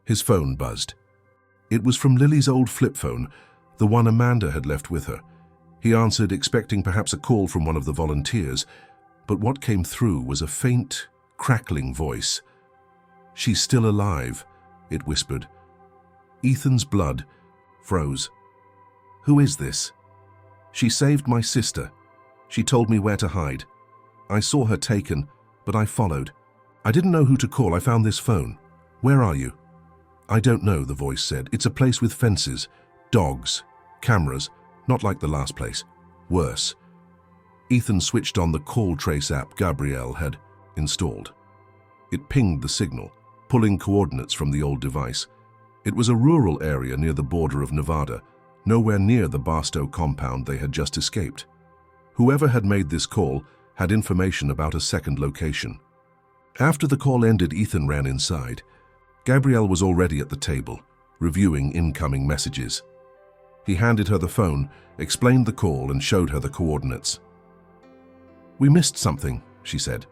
his phone buzzed. It was from Lily's old flip phone, the one Amanda had left with her. He answered, expecting perhaps a call from one of the volunteers, but what came through was a faint, crackling voice. "She's still alive," it whispered. Ethan's blood froze. "Who is this?" "She saved my sister. She told me where to hide. I saw her taken, but I followed. I didn't know who to call. I found this phone. Where are you?" "I don't know," the voice said. "It's a place with fences, dogs, cameras, not like the last place. Worse." Ethan switched on the call trace app Gabrielle had installed. It pinged the signal, pulling coordinates from the old device. It was a rural area near the border of Nevada, nowhere near the Barstow compound they had just escaped. Whoever had made this call had information about a second location. After the call ended, Ethan ran inside. Gabrielle was already at the table, reviewing incoming messages. He handed her the phone, explained the call, and showed her the coordinates. "We missed something," she said.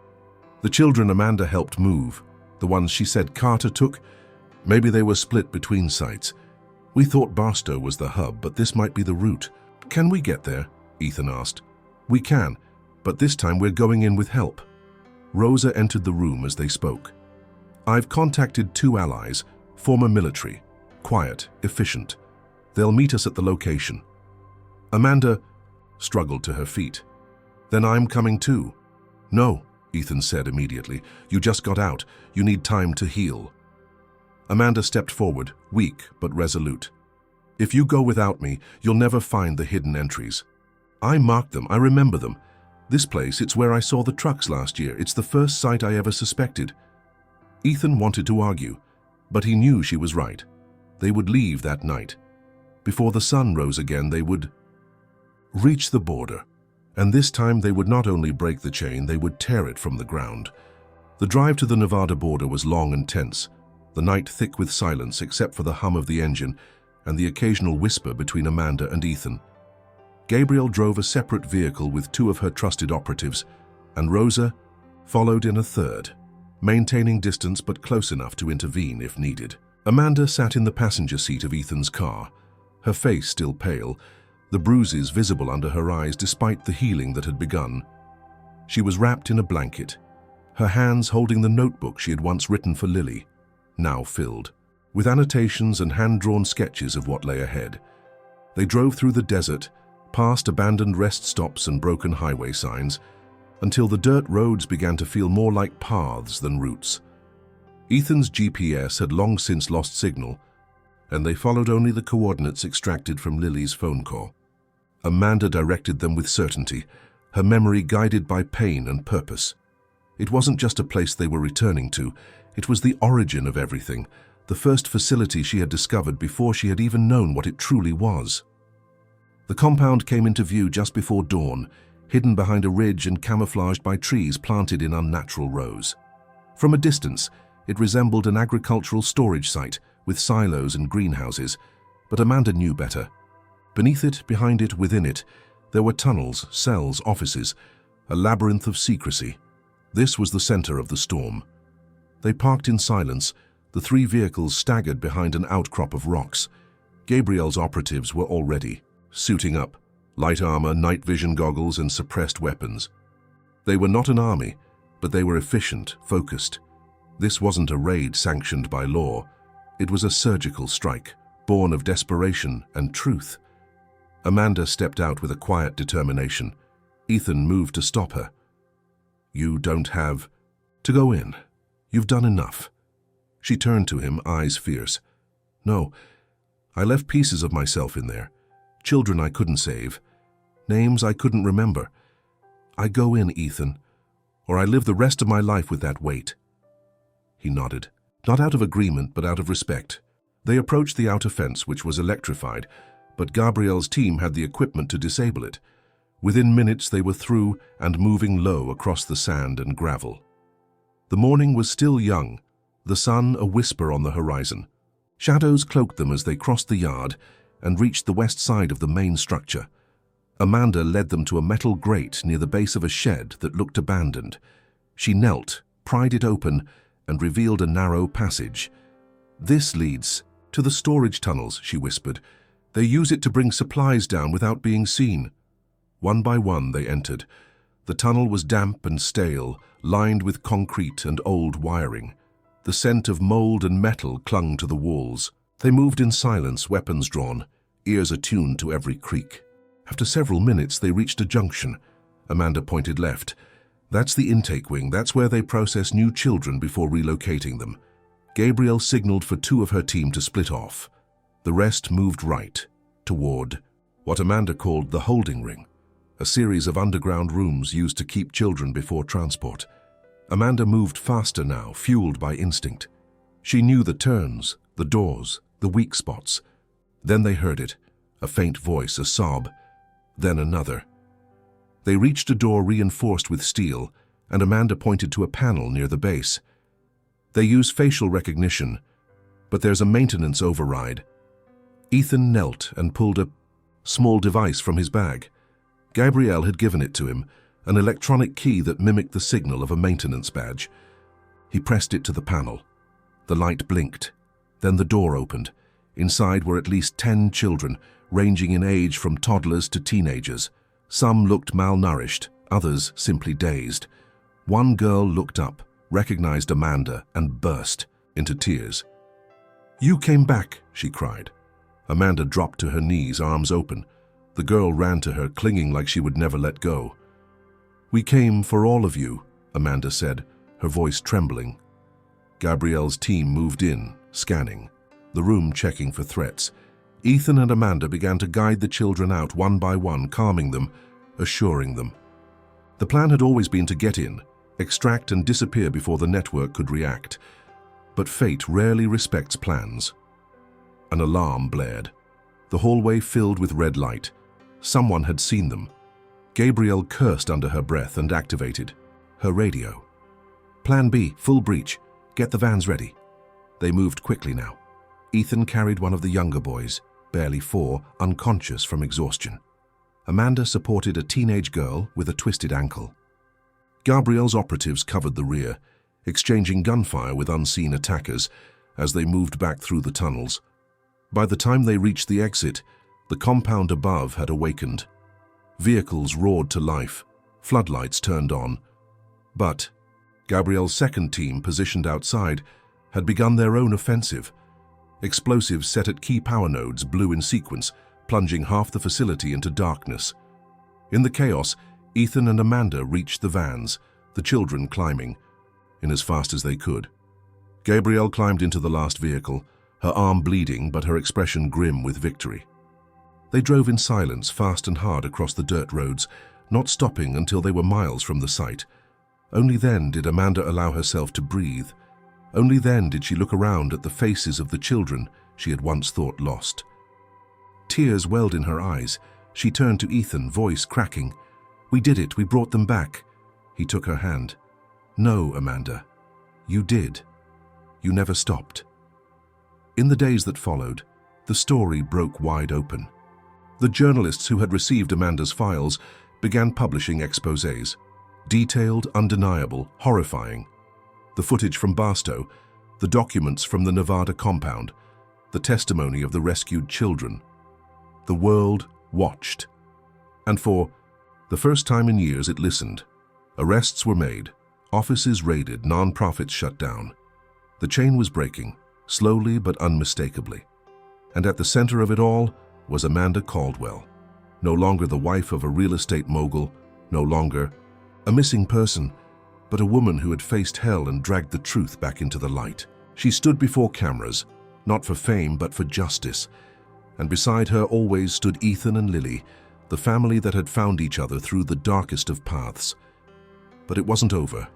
"The children Amanda helped move, the ones she said Carter took, maybe they were split between sites. We thought Barstow was the hub, but this might be the route. Can we get there?" Ethan asked. "We can, but this time we're going in with help." Rosa entered the room as they spoke. "I've contacted 2 allies, former military, quiet, efficient. They'll meet us at the location." Amanda struggled to her feet. "Then I'm coming too." "No," Ethan said immediately. "You just got out. You need time to heal." Amanda stepped forward, weak but resolute. "If you go without me, you'll never find the hidden entries. I marked them. I remember them. This place, it's where I saw the trucks last year. It's the first site I ever suspected." Ethan wanted to argue, but he knew she was right. They would leave that night. Before the sun rose again, they would reach the border. And this time they would not only break the chain, they would tear it from the ground. The drive to the Nevada border was long and tense, the night thick with silence except for the hum of the engine and the occasional whisper between Amanda and Ethan. Gabrielle drove a separate vehicle with 2 of her trusted operatives, and Rosa followed in a third, maintaining distance but close enough to intervene if needed. Amanda sat in the passenger seat of Ethan's car, her face still pale, the bruises visible under her eyes despite the healing that had begun. She was wrapped in a blanket, her hands holding the notebook she had once written for Lily, now filled, with annotations and hand-drawn sketches of what lay ahead. They drove through the desert, past abandoned rest stops and broken highway signs, until the dirt roads began to feel more like paths than routes. Ethan's GPS had long since lost signal, and they followed only the coordinates extracted from Lily's phone call. Amanda directed them with certainty, her memory guided by pain and purpose. It wasn't just a place they were returning to, it was the origin of everything, the first facility she had discovered before she had even known what it truly was. The compound came into view just before dawn, hidden behind a ridge and camouflaged by trees planted in unnatural rows. From a distance, it resembled an agricultural storage site with silos and greenhouses, but Amanda knew better. Beneath it, behind it, within it, there were tunnels, cells, offices, a labyrinth of secrecy. This was the center of the storm. They parked in silence, the 3 vehicles staggered behind an outcrop of rocks. Gabrielle's operatives were already suiting up, light armor, night vision goggles, and suppressed weapons. They were not an army, but they were efficient, focused. This wasn't a raid sanctioned by law. It was a surgical strike, born of desperation and truth. Amanda stepped out with a quiet determination. Ethan moved to stop her. "You don't have to go in. You've done enough." She turned to him, eyes fierce. "No, I left pieces of myself in there. Children I couldn't save. Names I couldn't remember. I go in, Ethan, or I live the rest of my life with that weight." He nodded, not out of agreement, but out of respect. They approached the outer fence, which was electrified, but Gabrielle's team had the equipment to disable it. Within minutes they were through and moving low across the sand and gravel. The morning was still young, the sun a whisper on the horizon. Shadows cloaked them as they crossed the yard and reached the west side of the main structure. Amanda led them to a metal grate near the base of a shed that looked abandoned. She knelt, pried it open, and revealed a narrow passage. "This leads to the storage tunnels," she whispered. "They use it to bring supplies down without being seen." One by one they entered. The tunnel was damp and stale, lined with concrete and old wiring. The scent of mold and metal clung to the walls. They moved in silence, weapons drawn, ears attuned to every creak. After several minutes, they reached a junction. Amanda pointed left. "That's the intake wing. That's where they process new children before relocating them." Gabrielle signaled for two of her team to split off. The rest moved right, toward what Amanda called the holding ring, a series of underground rooms used to keep children before transport. Amanda moved faster now, fueled by instinct. She knew the turns, the doors, the weak spots. Then they heard it, a faint voice, a sob, then another. They reached a door reinforced with steel, and Amanda pointed to a panel near the base. "They use facial recognition, but there's a maintenance override." Ethan knelt and pulled a small device from his bag. Gabrielle had given it to him, an electronic key that mimicked the signal of a maintenance badge. He pressed it to the panel. The light blinked. Then the door opened. Inside were at least 10 children, ranging in age from toddlers to teenagers. Some looked malnourished, others simply dazed. One girl looked up, recognized Amanda, and burst into tears. "You came back," she cried. Amanda dropped to her knees, arms open. The girl ran to her, clinging like she would never let go. "We came for all of you," Amanda said, her voice trembling. Gabrielle's team moved in, scanning, the room checking for threats. Ethan and Amanda began to guide the children out one by one, calming them, assuring them. The plan had always been to get in, extract and disappear before the network could react. But fate rarely respects plans. An alarm blared. The hallway filled with red light. Someone had seen them. Gabrielle cursed under her breath and activated her radio. "Plan B, full breach. Get the vans ready." They moved quickly now. Ethan carried one of the younger boys, barely 4, unconscious from exhaustion. Amanda supported a teenage girl with a twisted ankle. Gabrielle's operatives covered the rear, exchanging gunfire with unseen attackers as they moved back through the tunnels. By the time they reached the exit, the compound above had awakened. Vehicles roared to life, floodlights turned on. But Gabrielle's second team, positioned outside, had begun their own offensive. Explosives set at key power nodes blew in sequence, plunging half the facility into darkness. In the chaos, Ethan and Amanda reached the vans, the children climbing, in as fast as they could. Gabrielle climbed into the last vehicle, her arm bleeding but her expression grim with victory. They drove in silence, fast and hard across the dirt roads, not stopping until they were miles from the site. Only then did Amanda allow herself to breathe. Only then did she look around at the faces of the children she had once thought lost. Tears welled in her eyes. She turned to Ethan, voice cracking. "We did it, we brought them back." He took her hand. "No, Amanda, you did. You never stopped." In the days that followed, the story broke wide open. The journalists who had received Amanda's files began publishing exposés. Detailed, undeniable, horrifying. The footage from Barstow, the documents from the Nevada compound, the testimony of the rescued children. The world watched. And for the first time in years it listened. Arrests were made, offices raided, non-profits shut down. The chain was breaking, slowly but unmistakably. And at the center of it all was Amanda Caldwell, no longer the wife of a real estate mogul, no longer a missing person, but a woman who had faced hell and dragged the truth back into the light. She stood before cameras, not for fame but for justice, and beside her always stood Ethan and Lily, the family that had found each other through the darkest of paths. But it wasn't over.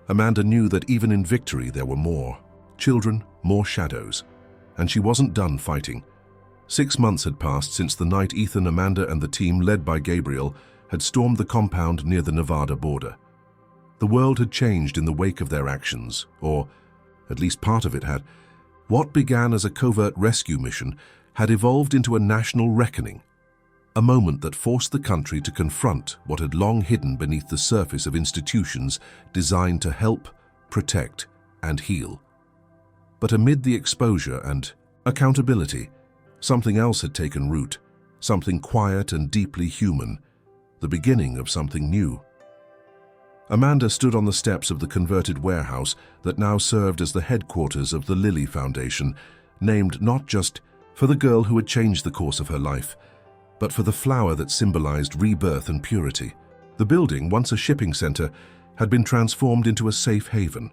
Amanda knew that even in victory there were more children, more shadows, and she wasn't done fighting. 6 months had passed since the night Ethan, Amanda, and the team led by Gabrielle had stormed the compound near the Nevada border. The world had changed in the wake of their actions, or at least part of it had. What began as a covert rescue mission had evolved into a national reckoning, a moment that forced the country to confront what had long hidden beneath the surface of institutions designed to help, protect, and heal. But amid the exposure and accountability, something else had taken root, something quiet and deeply human, the beginning of something new. Amanda stood on the steps of the converted warehouse that now served as the headquarters of the Lily Foundation, named not just for the girl who had changed the course of her life, but for the flower that symbolized rebirth and purity. The building, once a shipping center, had been transformed into a safe haven.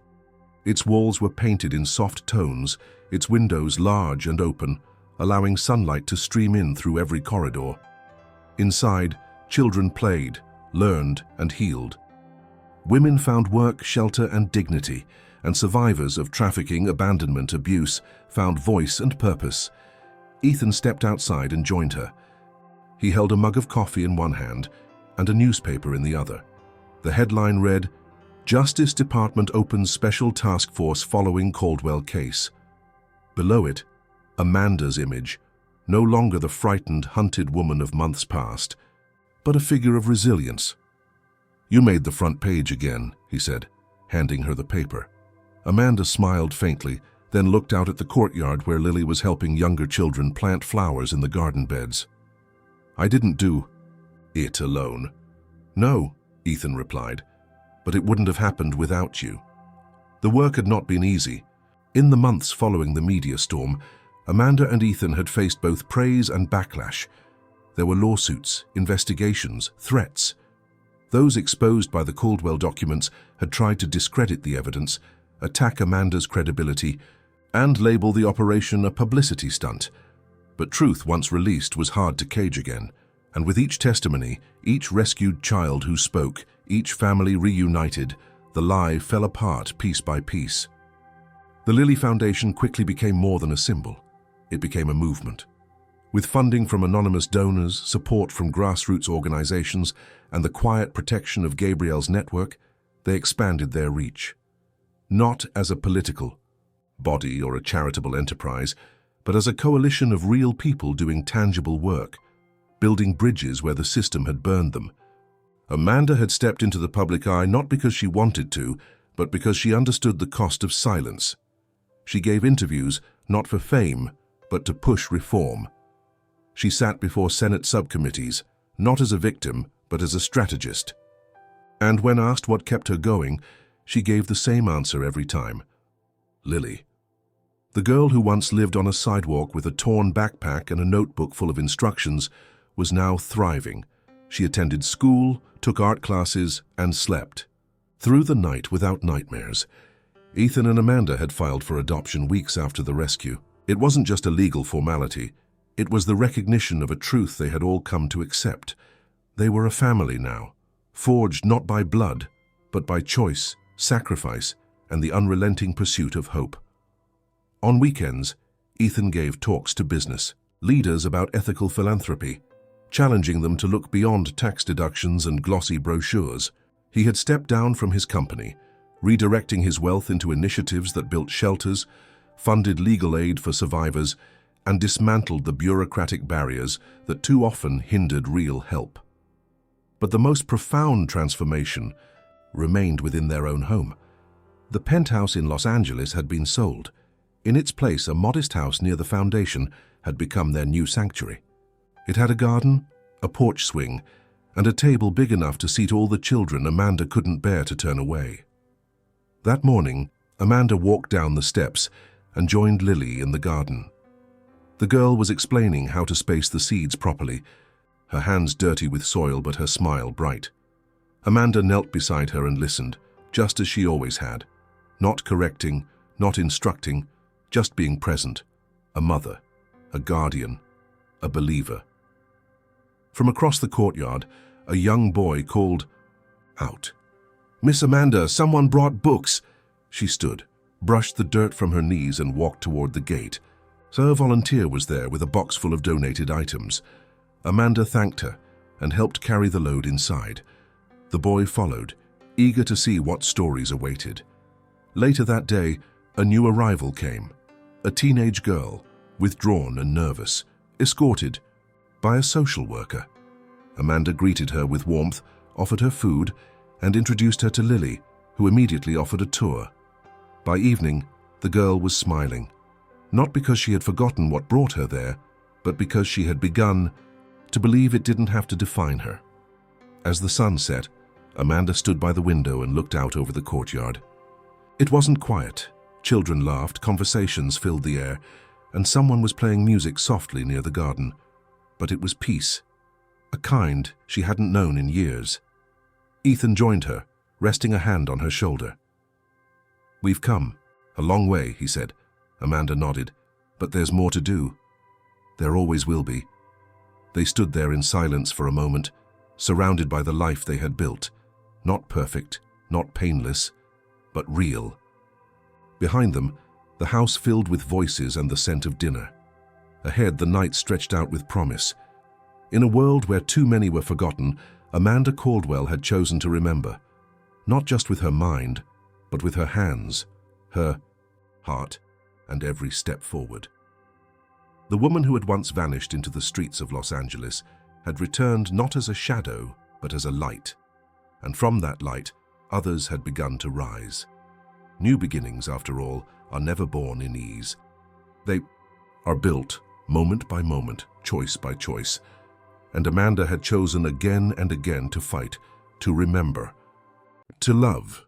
Its walls were painted in soft tones, its windows large and open, allowing sunlight to stream in through every corridor. Inside, children played, learned, and healed. Women found work, shelter, and dignity, and survivors of trafficking, abandonment, abuse found voice and purpose. Ethan stepped outside and joined her. He held a mug of coffee in one hand and a newspaper in the other. The headline read, "Justice Department opens special task force following Caldwell case." Below it, Amanda's image, no longer the frightened, hunted woman of months past, but a figure of resilience. "You made the front page again," he said, handing her the paper. Amanda smiled faintly, then looked out at the courtyard where Lily was helping younger children plant flowers in the garden beds. "I didn't do it alone." "No," Ethan replied, "but it wouldn't have happened without you." The work had not been easy. In the months following the media storm, Amanda and Ethan had faced both praise and backlash. There were lawsuits, investigations, threats. Those exposed by the Caldwell documents had tried to discredit the evidence, attack Amanda's credibility, and label the operation a publicity stunt. But truth, once released, was hard to cage again, and with each testimony, each rescued child who spoke, each family reunited, the lie fell apart piece by piece. The Lily Foundation quickly became more than a symbol. It became a movement. With funding from anonymous donors, support from grassroots organizations, and the quiet protection of Gabrielle's network, they expanded their reach. Not as a political body or a charitable enterprise, but as a coalition of real people doing tangible work, building bridges where the system had burned them. Amanda had stepped into the public eye not because she wanted to, but because she understood the cost of silence. She gave interviews not for fame, but to push reform. She sat before Senate subcommittees, not as a victim, but as a strategist. And when asked what kept her going, she gave the same answer every time: Lily. The girl who once lived on a sidewalk with a torn backpack and a notebook full of instructions was now thriving. She attended school, took art classes, and slept. Through the night without nightmares. Ethan and Amanda had filed for adoption weeks after the rescue. It wasn't just a legal formality. It was the recognition of a truth they had all come to accept. They were a family now, forged not by blood, but by choice, sacrifice, and the unrelenting pursuit of hope. On weekends, Ethan gave talks to business leaders about ethical philanthropy, challenging them to look beyond tax deductions and glossy brochures. He had stepped down from his company, redirecting his wealth into initiatives that built shelters, funded legal aid for survivors, and dismantled the bureaucratic barriers that too often hindered real help. But the most profound transformation remained within their own home. The penthouse in Los Angeles had been sold. In its place, a modest house near the foundation had become their new sanctuary. It had a garden, a porch swing, and a table big enough to seat all the children Amanda couldn't bear to turn away. That morning, Amanda walked down the steps and joined Lily in the garden. The girl was explaining how to space the seeds properly, her hands dirty with soil but her smile bright. Amanda knelt beside her and listened, just as she always had, not correcting, not instructing, just being present, a mother, a guardian, a believer. From across the courtyard, a young boy called out. "Miss Amanda, someone brought books." She stood, brushed the dirt from her knees and walked toward the gate. So a volunteer was there with a box full of donated items. Amanda thanked her and helped carry the load inside. The boy followed, eager to see what stories awaited. Later that day, a new arrival came. a teenage girl, withdrawn and nervous, escorted by a social worker. Amanda greeted her with warmth, offered her food, and introduced her to Lily, who immediately offered a tour. By evening, the girl was smiling, not because she had forgotten what brought her there, but because she had begun to believe it didn't have to define her. As the sun set, Amanda stood by the window and looked out over the courtyard. It wasn't quiet. Children laughed, conversations filled the air, and someone was playing music softly near the garden. But it was peace, a kind she hadn't known in years. Ethan joined her, resting a hand on her shoulder. "We've come a long way," he said. Amanda nodded. "But there's more to do." "There always will be." They stood there in silence for a moment, surrounded by the life they had built. Not perfect, not painless, but real. Behind them, the house filled with voices and the scent of dinner. Ahead, the night stretched out with promise. In a world where too many were forgotten, Amanda Caldwell had chosen to remember, not just with her mind, but with her hands, her heart, and every step forward. The woman who had once vanished into the streets of Los Angeles had returned not as a shadow, but as a light. And from that light, others had begun to rise. New beginnings, after all, are never born in ease. They are built moment by moment, choice by choice. And Amanda had chosen again and again to fight, to remember, to love.